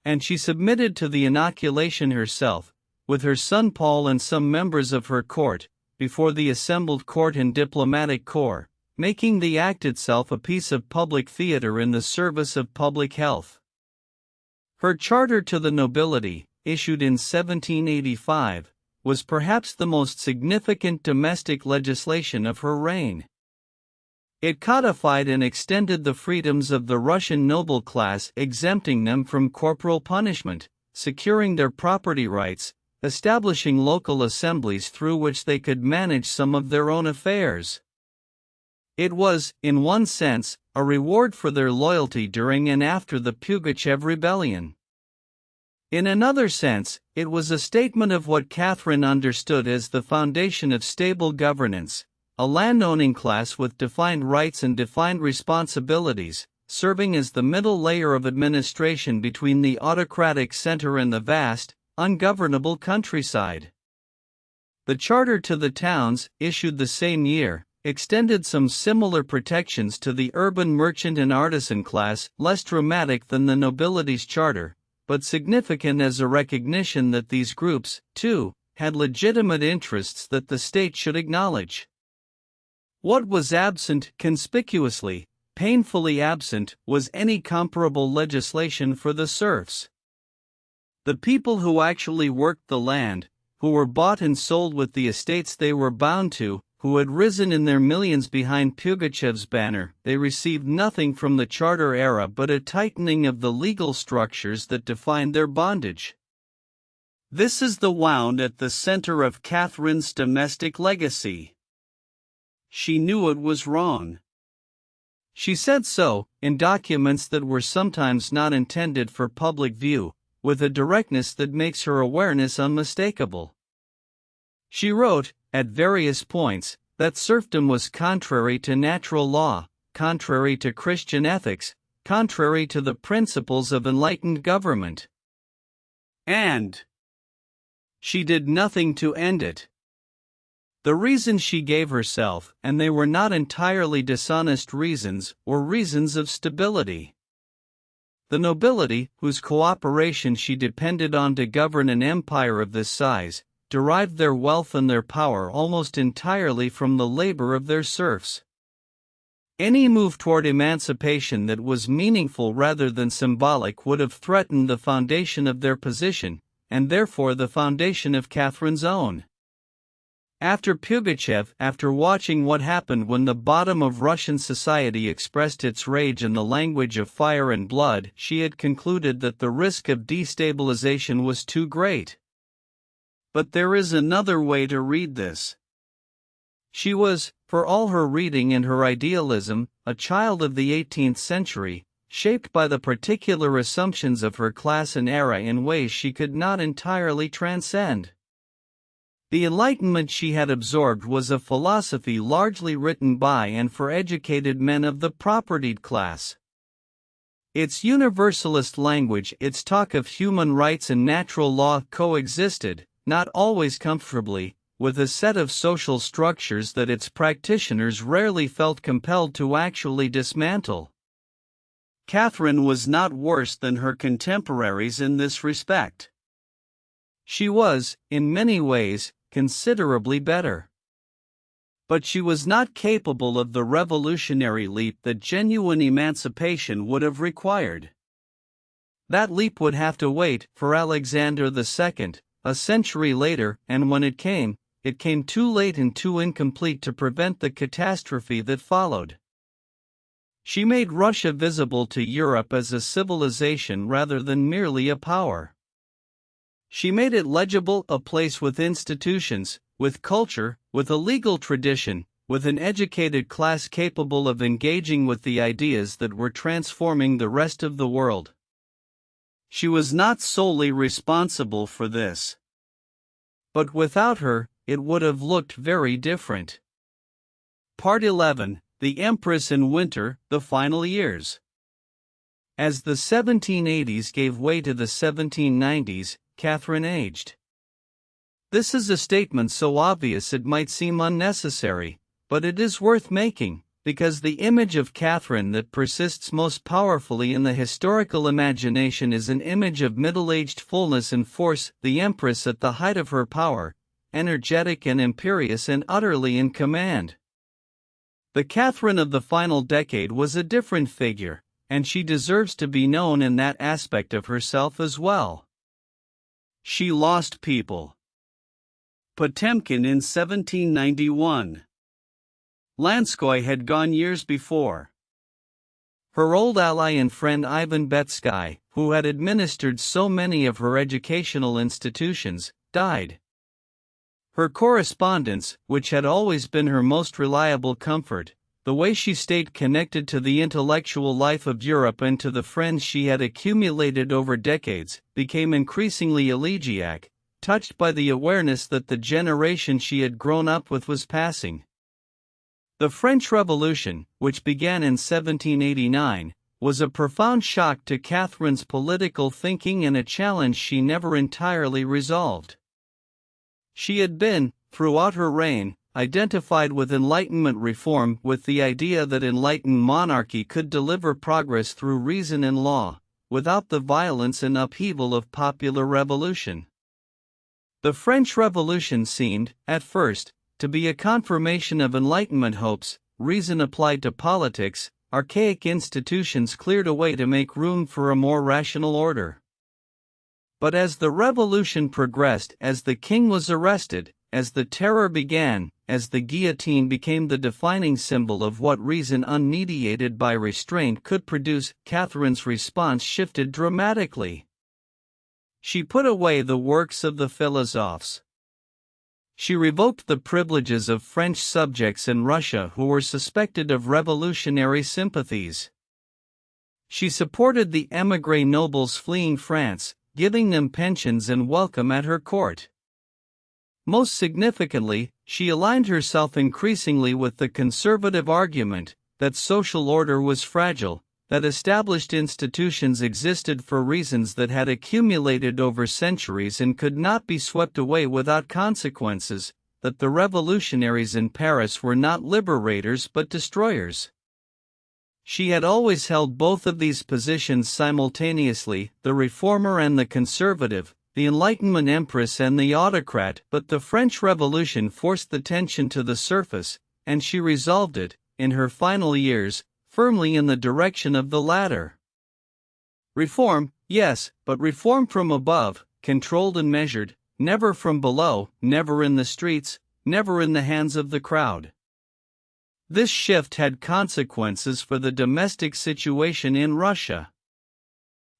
And she submitted to the inoculation herself, with her son Paul and some members of her court, before the assembled court and diplomatic corps, making the act itself a piece of public theater in the service of public health. Her charter to the nobility, issued in 1785, was perhaps the most significant domestic legislation of her reign. It codified and extended the freedoms of the Russian noble class, exempting them from corporal punishment, securing their property rights, establishing local assemblies through which they could manage some of their own affairs. It was, in one sense, a reward for their loyalty during and after the Pugachev rebellion. In another sense, it was a statement of what Catherine understood as the foundation of stable governance, a landowning class with defined rights and defined responsibilities, serving as the middle layer of administration between the autocratic center and the vast, ungovernable countryside. The charter to the towns, issued the same year, extended some similar protections to the urban merchant and artisan class, less dramatic than the nobility's charter, but significant as a recognition that these groups, too, had legitimate interests that the state should acknowledge. What was absent, conspicuously, painfully absent, was any comparable legislation for the serfs. The people who actually worked the land, who were bought and sold with the estates they were bound to, who had risen in their millions behind Pugachev's banner, they received nothing from the charter era but a tightening of the legal structures that defined their bondage. This is the wound at the center of Catherine's domestic legacy. She knew it was wrong. She said so, in documents that were sometimes not intended for public view, with a directness that makes her awareness unmistakable. She wrote, at various points, that serfdom was contrary to natural law, contrary to Christian ethics, contrary to the principles of enlightened government. And she did nothing to end it. The reasons she gave herself, and they were not entirely dishonest reasons, were reasons of stability. The nobility, whose cooperation she depended on to govern an empire of this size, derived their wealth and their power almost entirely from the labor of their serfs. Any move toward emancipation that was meaningful rather than symbolic would have threatened the foundation of their position, and therefore the foundation of Catherine's own. After Pugachev, after watching what happened when the bottom of Russian society expressed its rage in the language of fire and blood, she had concluded that the risk of destabilization was too great. But there is another way to read this. She was, for all her reading and her idealism, a child of the 18th century, shaped by the particular assumptions of her class and era in ways she could not entirely transcend. The Enlightenment she had absorbed was a philosophy largely written by and for educated men of the propertied class. Its universalist language, its talk of human rights and natural law coexisted, not always comfortably, with a set of social structures that its practitioners rarely felt compelled to actually dismantle. Catherine was not worse than her contemporaries in this respect. She was, in many ways, considerably better. But she was not capable of the revolutionary leap that genuine emancipation would have required. That leap would have to wait for Alexander II, a century later, and when it came too late and too incomplete to prevent the catastrophe that followed. She made Russia visible to Europe as a civilization rather than merely a power. She made it legible, a place with institutions, with culture, with a legal tradition, with an educated class capable of engaging with the ideas that were transforming the rest of the world. She was not solely responsible for this. But without her, it would have looked very different. Part 11, The Empress in Winter, the Final Years. As the 1780s gave way to the 1790s, Catherine aged. This is a statement so obvious it might seem unnecessary, but it is worth making, because the image of Catherine that persists most powerfully in the historical imagination is an image of middle-aged fullness and force, the Empress at the height of her power, energetic and imperious and utterly in command. The Catherine of the final decade was a different figure, and she deserves to be known in that aspect of herself as well. She lost people. Potemkin in 1791. Lanskoy had gone years before. Her old ally and friend Ivan Betsky, who had administered so many of her educational institutions, died. Her correspondence, which had always been her most reliable comfort, the way she stayed connected to the intellectual life of Europe and to the friends she had accumulated over decades, became increasingly elegiac, touched by the awareness that the generation she had grown up with was passing. The French Revolution, which began in 1789, was a profound shock to Catherine's political thinking and a challenge she never entirely resolved. She had been, throughout her reign, identified with Enlightenment reform, with the idea that enlightened monarchy could deliver progress through reason and law, without the violence and upheaval of popular revolution. The French Revolution seemed, at first, to be a confirmation of Enlightenment hopes, reason applied to politics, archaic institutions cleared away to make room for a more rational order. But as the revolution progressed, as the king was arrested, as the terror began, as the guillotine became the defining symbol of what reason unmediated by restraint could produce, Catherine's response shifted dramatically. She put away the works of the philosophes. She revoked the privileges of French subjects in Russia who were suspected of revolutionary sympathies. She supported the émigré nobles fleeing France, giving them pensions and welcome at her court. Most significantly, she aligned herself increasingly with the conservative argument that social order was fragile, that established institutions existed for reasons that had accumulated over centuries and could not be swept away without consequences, that the revolutionaries in Paris were not liberators but destroyers. She had always held both of these positions simultaneously, the reformer and the conservative, the Enlightenment empress and the autocrat, but the French Revolution forced the tension to the surface, and she resolved it, in her final years, firmly in the direction of the latter. Reform, yes, but reform from above, controlled and measured, never from below, never in the streets, never in the hands of the crowd. This shift had consequences for the domestic situation in Russia.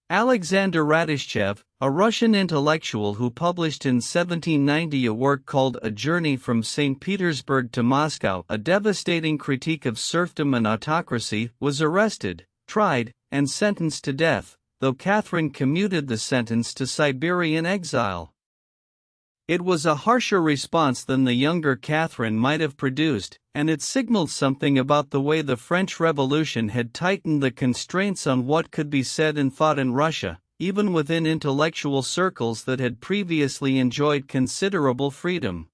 Alexander Radishchev, a Russian intellectual who published in 1790 a work called A Journey from St. Petersburg to Moscow, a devastating critique of serfdom and autocracy, was arrested, tried, and sentenced to death, though Catherine commuted the sentence to Siberian exile. It was a harsher response than the younger Catherine might have produced, and it signaled something about the way the French Revolution had tightened the constraints on what could be said and thought in Russia, even within intellectual circles that had previously enjoyed considerable freedom.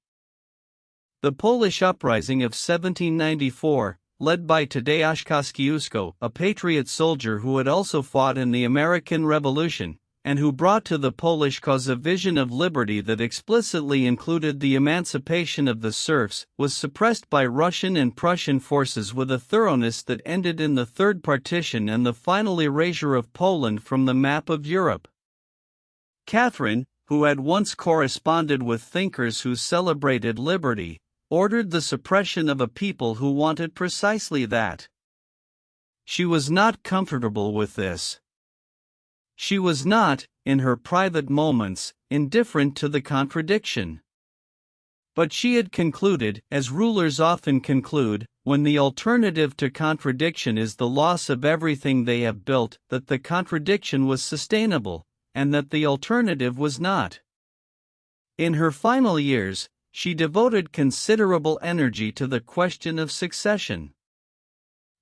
The Polish uprising of 1794, led by Tadeusz Kosciuszko, a patriot soldier who had also fought in the American Revolution, and who brought to the Polish cause a vision of liberty that explicitly included the emancipation of the serfs, was suppressed by Russian and Prussian forces with a thoroughness that ended in the Third Partition and the final erasure of Poland from the map of Europe. Catherine, who had once corresponded with thinkers who celebrated liberty, ordered the suppression of a people who wanted precisely that. She was not comfortable with this. She was not, in her private moments, indifferent to the contradiction. But she had concluded, as rulers often conclude, when the alternative to contradiction is the loss of everything they have built, that the contradiction was sustainable, and that the alternative was not. In her final years, she devoted considerable energy to the question of succession.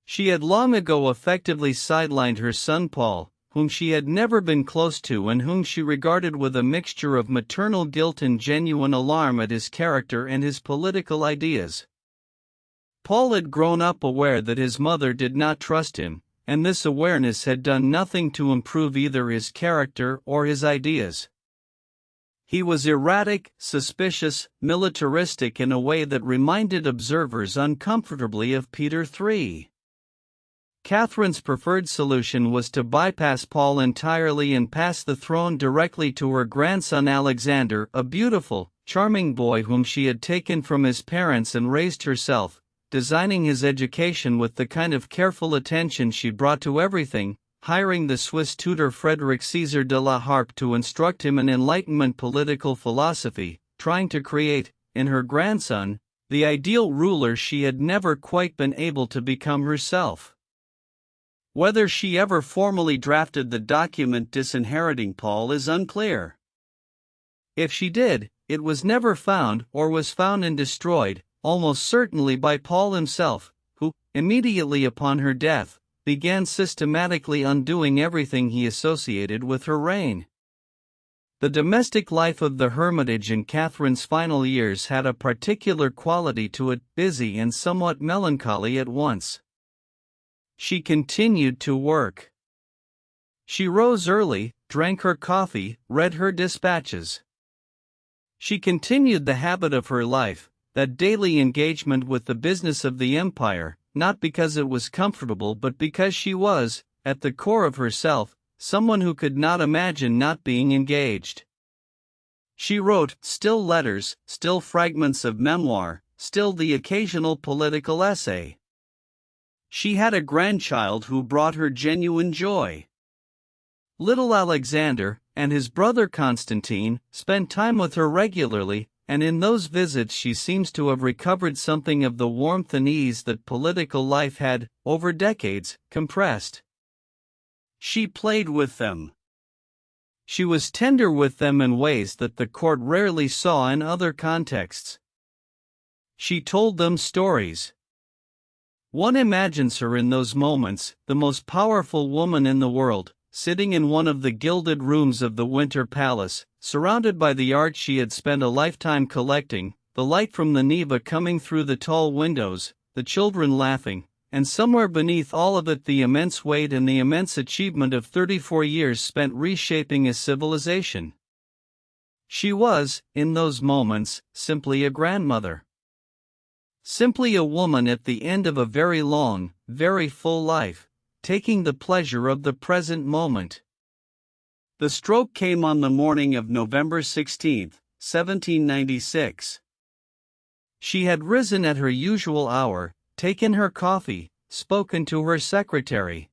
She had long ago effectively sidelined her son Paul, whom she had never been close to and whom she regarded with a mixture of maternal guilt and genuine alarm at his character and his political ideas. Paul had grown up aware that his mother did not trust him, and this awareness had done nothing to improve either his character or his ideas. He was erratic, suspicious, militaristic in a way that reminded observers uncomfortably of Peter III. Catherine's preferred solution was to bypass Paul entirely and pass the throne directly to her grandson Alexander, a beautiful, charming boy whom she had taken from his parents and raised herself, designing his education with the kind of careful attention she brought to everything, hiring the Swiss tutor Frederick Caesar de la Harpe to instruct him in Enlightenment political philosophy, trying to create, in her grandson, the ideal ruler she had never quite been able to become herself. Whether she ever formally drafted the document disinheriting Paul is unclear. If she did, it was never found or was found and destroyed, almost certainly by Paul himself, who, immediately upon her death, began systematically undoing everything he associated with her reign. The domestic life of the hermitage in Catherine's final years had a particular quality to it, busy and somewhat melancholy at once. She continued to work. She rose early, drank her coffee, read her dispatches. She continued the habit of her life, that daily engagement with the business of the empire, not because it was comfortable but because she was, at the core of herself, someone who could not imagine not being engaged. She wrote still letters, still fragments of memoir, still the occasional political essay. She had a grandchild who brought her genuine joy. Little Alexander, and his brother Constantine, spent time with her regularly, and in those visits she seems to have recovered something of the warmth and ease that political life had, over decades, compressed. She played with them. She was tender with them in ways that the court rarely saw in other contexts. She told them stories. One imagines her in those moments, the most powerful woman in the world, sitting in one of the gilded rooms of the Winter Palace, surrounded by the art she had spent a lifetime collecting, the light from the Neva coming through the tall windows, the children laughing, and somewhere beneath all of it the immense weight and the immense achievement of 34 years spent reshaping a civilization. She was, in those moments, simply a grandmother. Simply a woman at the end of a very long, very full life, taking the pleasure of the present moment. The stroke came on the morning of November 16, 1796. She had risen at her usual hour, taken her coffee, spoken to her secretary.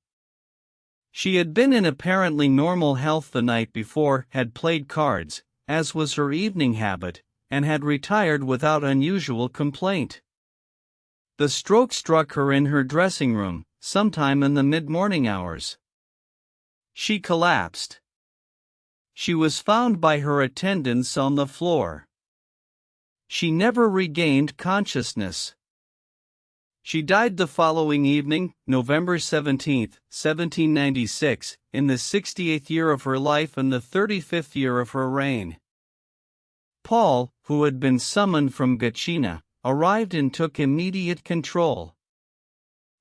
She had been in apparently normal health the night before, had played cards, as was her evening habit, and had retired without unusual complaint. The stroke struck her in her dressing room, sometime in the mid-morning hours. She collapsed. She was found by her attendants on the floor. She never regained consciousness. She died the following evening, November 17, 1796, in the 68th year of her life and the 35th year of her reign. Paul, who had been summoned from Gatchina, arrived and took immediate control.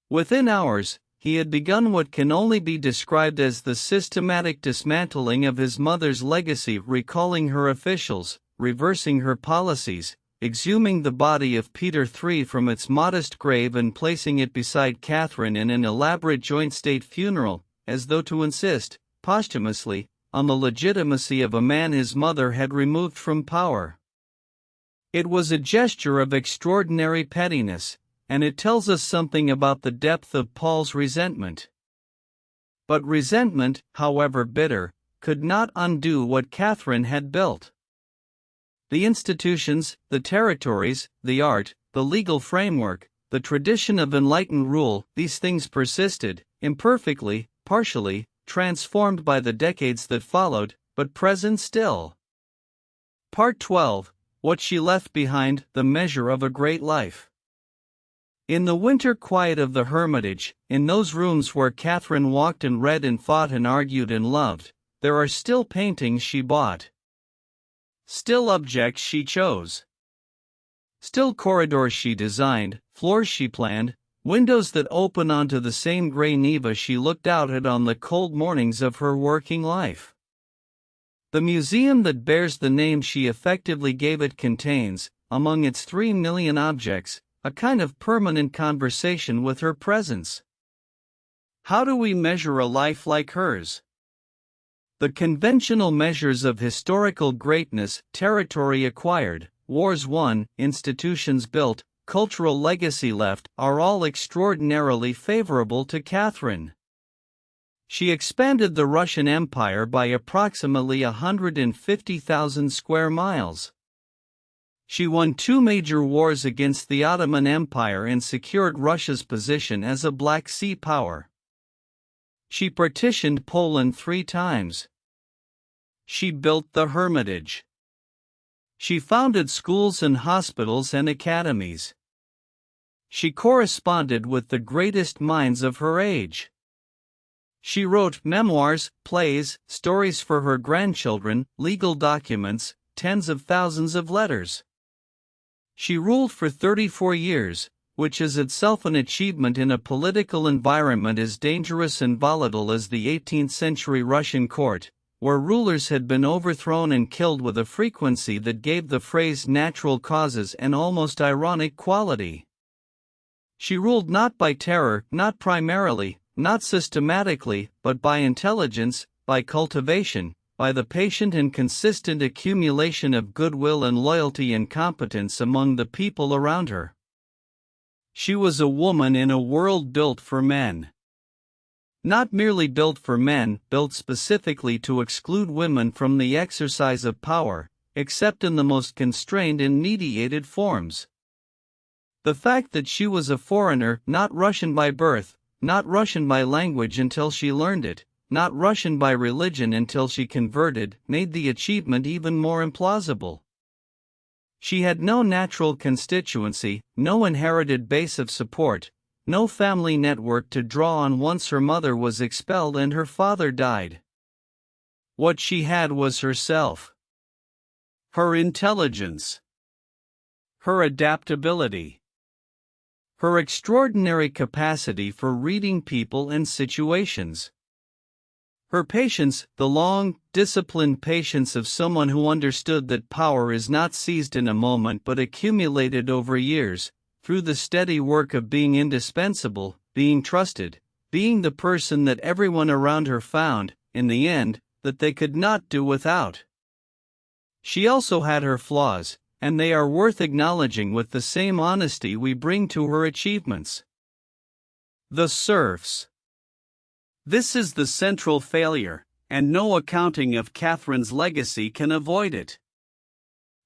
Within hours, he had begun what can only be described as the systematic dismantling of his mother's legacy, recalling her officials, reversing her policies, exhuming the body of Peter III from its modest grave and placing it beside Catherine in an elaborate joint state funeral, as though to insist, posthumously, on the legitimacy of a man his mother had removed from power. It was a gesture of extraordinary pettiness, and it tells us something about the depth of Paul's resentment. But resentment, however bitter, could not undo what Catherine had built. The institutions, the territories, the art, the legal framework, the tradition of enlightened rule, these things persisted, imperfectly, partially, transformed by the decades that followed, but present still. Part 12. What she left behind, the measure of a great life. In the winter quiet of the hermitage, in those rooms where Catherine walked and read and fought and argued and loved, there are still paintings she bought. Still objects she chose. Still corridors she designed, floors she planned, windows that open onto the same gray Neva she looked out at on the cold mornings of her working life. The museum that bears the name she effectively gave it contains, among its 3 million objects, a kind of permanent conversation with her presence. How do we measure a life like hers? The conventional measures of historical greatness, territory acquired, wars won, institutions built, cultural legacy left, are all extraordinarily favorable to Catherine. She expanded the Russian Empire by approximately 150,000 square miles. She won 2 major wars against the Ottoman Empire and secured Russia's position as a Black Sea power. She partitioned Poland 3 times. She built the Hermitage. She founded schools and hospitals and academies. She corresponded with the greatest minds of her age. She wrote memoirs, plays, stories for her grandchildren, legal documents, tens of thousands of letters. She ruled for 34 years, which is itself an achievement in a political environment as dangerous and volatile as the 18th-century Russian court, where rulers had been overthrown and killed with a frequency that gave the phrase natural causes an almost ironic quality. She ruled not by terror, not primarily, not systematically, but by intelligence, by cultivation, by the patient and consistent accumulation of goodwill and loyalty and competence among the people around her. She was a woman in a world built for men. Not merely built for men, built specifically to exclude women from the exercise of power, except in the most constrained and mediated forms. The fact that she was a foreigner, not Russian by birth, not Russian by language until she learned it, not Russian by religion until she converted, made the achievement even more implausible. She had no natural constituency, no inherited base of support, no family network to draw on once her mother was expelled and her father died. What she had was herself. Her intelligence. Her adaptability. Her extraordinary capacity for reading people and situations. Her patience, the long, disciplined patience of someone who understood that power is not seized in a moment but accumulated over years, through the steady work of being indispensable, being trusted, being the person that everyone around her found, in the end, that they could not do without. She also had her flaws, and they are worth acknowledging with the same honesty we bring to her achievements. The serfs. This is the central failure, and no accounting of Catherine's legacy can avoid it.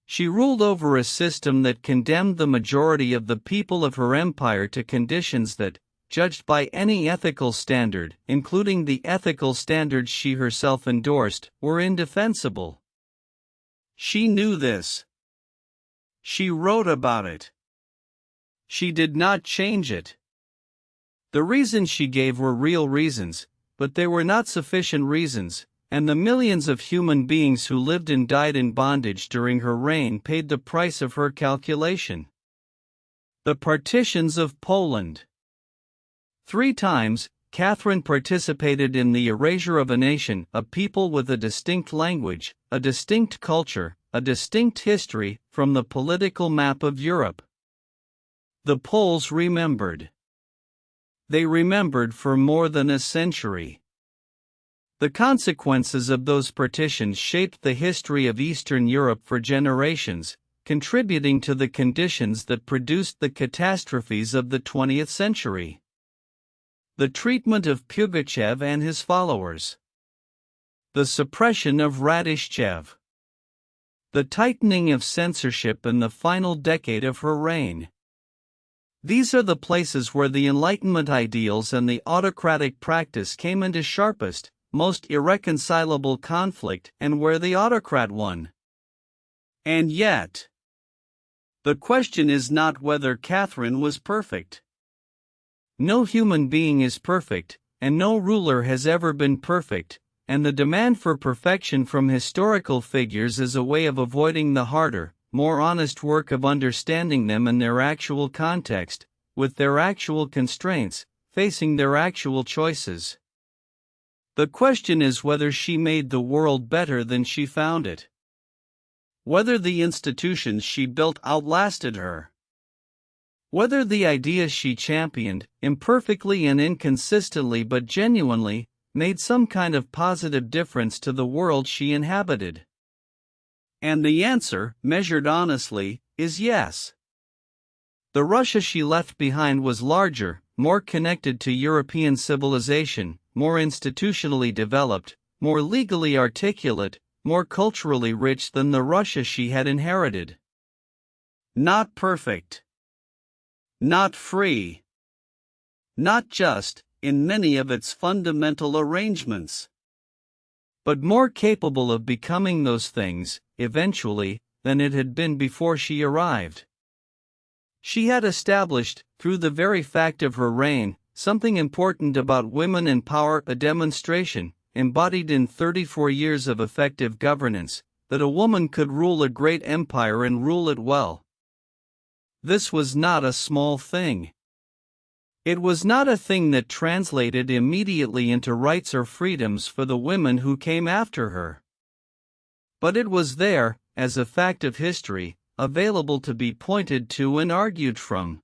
She ruled over a system that condemned the majority of the people of her empire to conditions that, judged by any ethical standard, including the ethical standards she herself endorsed, were indefensible. She knew this. She wrote about it. She did not change it. The reasons she gave were real reasons, but they were not sufficient reasons, and the millions of human beings who lived and died in bondage during her reign paid the price of her calculation. The partitions of Poland. 3 times, Catherine participated in the erasure of a nation, a people with a distinct language, a distinct culture, a distinct history, from the political map of Europe. The Poles remembered. They remembered for more than a century. The consequences of those partitions shaped the history of Eastern Europe for generations, contributing to the conditions that produced the catastrophes of the 20th century. The treatment of Pugachev and his followers. The suppression of Radishchev. The tightening of censorship in the final decade of her reign. These are the places where the Enlightenment ideals and the autocratic practice came into sharpest, most irreconcilable conflict, and where the autocrat won. And yet, the question is not whether Catherine was perfect. No human being is perfect, and no ruler has ever been perfect, and the demand for perfection from historical figures is a way of avoiding the harder, more honest work of understanding them in their actual context, with their actual constraints, facing their actual choices. The question is whether she made the world better than she found it. Whether the institutions she built outlasted her. Whether the ideas she championed, imperfectly and inconsistently but genuinely, made some kind of positive difference to the world she inhabited. And the answer, measured honestly, is yes. The Russia she left behind was larger, more connected to European civilization, more institutionally developed, more legally articulate, more culturally rich than the Russia she had inherited. Not perfect. Not free. Not just, in many of its fundamental arrangements. But more capable of becoming those things, eventually, than it had been before she arrived. She had established, through the very fact of her reign, something important about women and power, a demonstration, embodied in 34 years of effective governance, that a woman could rule a great empire and rule it well. This was not a small thing. It was not a thing that translated immediately into rights or freedoms for the women who came after her. But it was there, as a fact of history, available to be pointed to and argued from.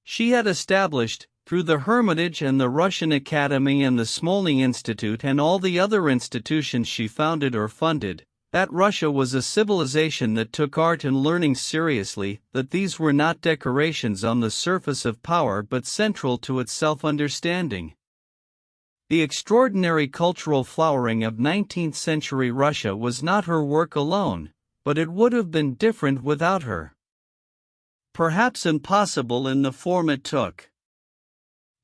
She had established, through the Hermitage and the Russian Academy and the Smolny Institute and all the other institutions she founded or funded, that Russia was a civilization that took art and learning seriously, that these were not decorations on the surface of power but central to its self-understanding. The extraordinary cultural flowering of 19th-century Russia was not her work alone, but it would have been different without her. Perhaps impossible in the form it took.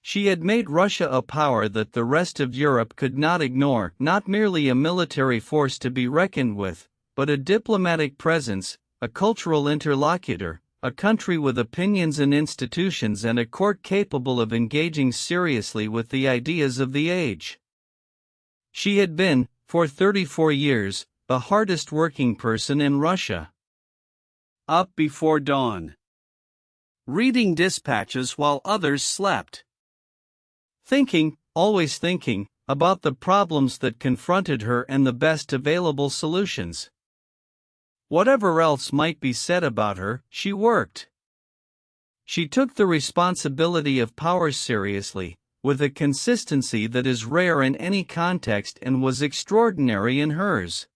She had made Russia a power that the rest of Europe could not ignore, not merely a military force to be reckoned with, but a diplomatic presence, a cultural interlocutor, a country with opinions and institutions and a court capable of engaging seriously with the ideas of the age. She had been, for 34 years, the hardest working person in Russia. Up before dawn. Reading dispatches while others slept. Thinking, always thinking, about the problems that confronted her and the best available solutions. Whatever else might be said about her, she worked. She took the responsibility of power seriously, with a consistency that is rare in any context and was extraordinary in hers.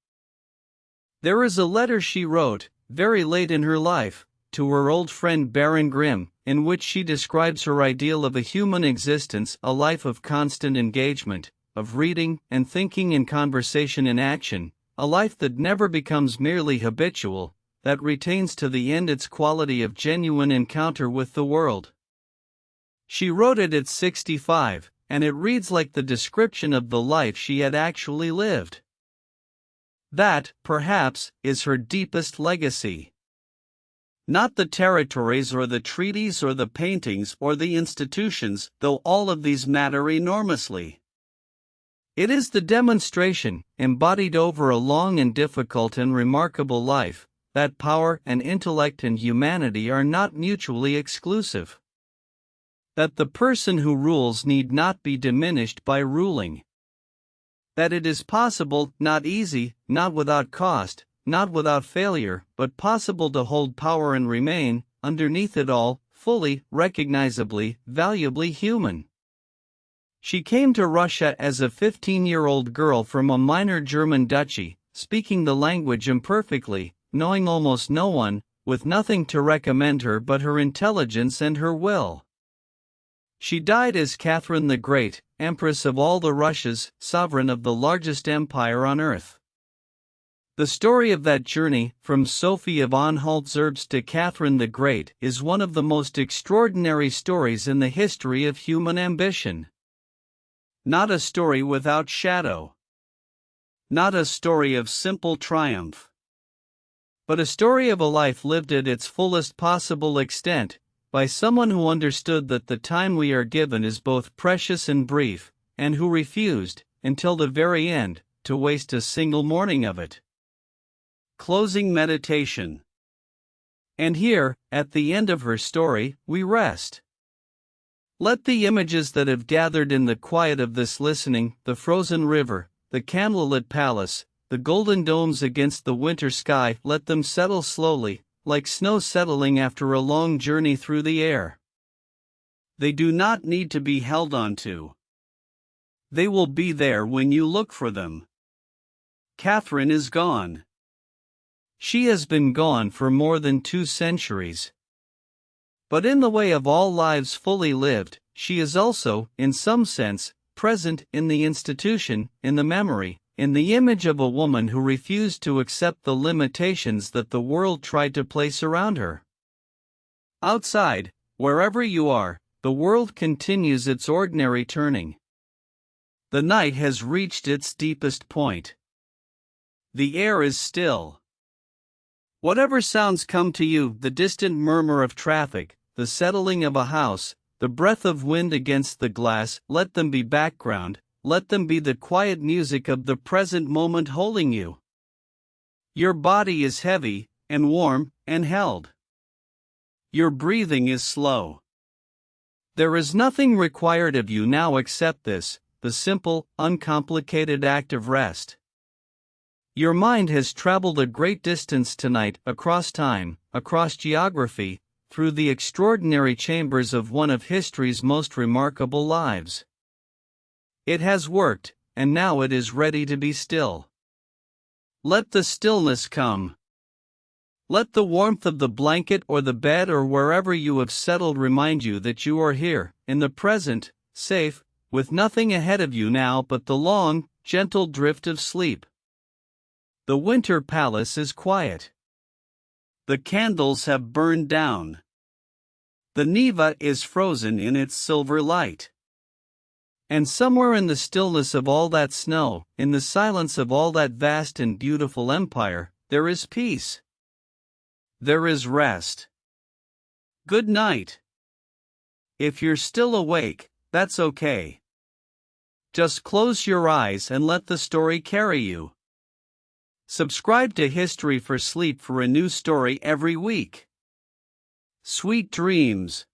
There is a letter she wrote, very late in her life, to her old friend Baron Grimm, in which she describes her ideal of a human existence, a life of constant engagement, of reading and thinking and conversation in action, a life that never becomes merely habitual, that retains to the end its quality of genuine encounter with the world. She wrote it at 65, and it reads like the description of the life she had actually lived. That, perhaps, is her deepest legacy. Not the territories or the treaties or the paintings or the institutions, though all of these matter enormously. It is the demonstration, embodied over a long and difficult and remarkable life, that power and intellect and humanity are not mutually exclusive. That the person who rules need not be diminished by ruling. That it is possible, not easy, not without cost, not without failure, but possible to hold power and remain, underneath it all, fully, recognizably, valuably human. She came to Russia as a 15-year-old girl from a minor German duchy, speaking the language imperfectly, knowing almost no one, with nothing to recommend her but her intelligence and her will. She died as Catherine the Great, Empress of all the Russias, sovereign of the largest empire on earth. The story of that journey, from Sophie of Anhalt-Zerbst to Catherine the Great, is one of the most extraordinary stories in the history of human ambition. Not a story without shadow. Not a story of simple triumph. But a story of a life lived at its fullest possible extent, by someone who understood that the time we are given is both precious and brief, and who refused, until the very end, to waste a single morning of it. Closing meditation. And here, at the end of her story, we rest. Let the images that have gathered in the quiet of this listening, the frozen river, the candlelit palace, the golden domes against the winter sky, let them settle slowly, like snow settling after a long journey through the air. They do not need to be held onto. They will be there when you look for them. Catherine is gone. She has been gone for more than 2 centuries. But in the way of all lives fully lived, she is also, in some sense, present in the institution, in the memory, in the image of a woman who refused to accept the limitations that the world tried to place around her. Outside, wherever you are, the world continues its ordinary turning. The night has reached its deepest point. The air is still. Whatever sounds come to you, the distant murmur of traffic, the settling of a house, the breath of wind against the glass, let them be background, let them be the quiet music of the present moment holding you. Your body is heavy, and warm, and held. Your breathing is slow. There is nothing required of you now except this, the simple, uncomplicated act of rest. Your mind has traveled a great distance tonight, across time, across geography, through the extraordinary chambers of one of history's most remarkable lives. It has worked, and now it is ready to be still. Let the stillness come. Let the warmth of the blanket or the bed or wherever you have settled remind you that you are here, in the present, safe, with nothing ahead of you now but the long, gentle drift of sleep. The winter palace is quiet. The candles have burned down. The Neva is frozen in its silver light. And somewhere in the stillness of all that snow, in the silence of all that vast and beautiful empire, there is peace. There is rest. Good night. If you're still awake, that's okay. Just close your eyes and let the story carry you. Subscribe to History for Sleep for a new story every week. Sweet dreams.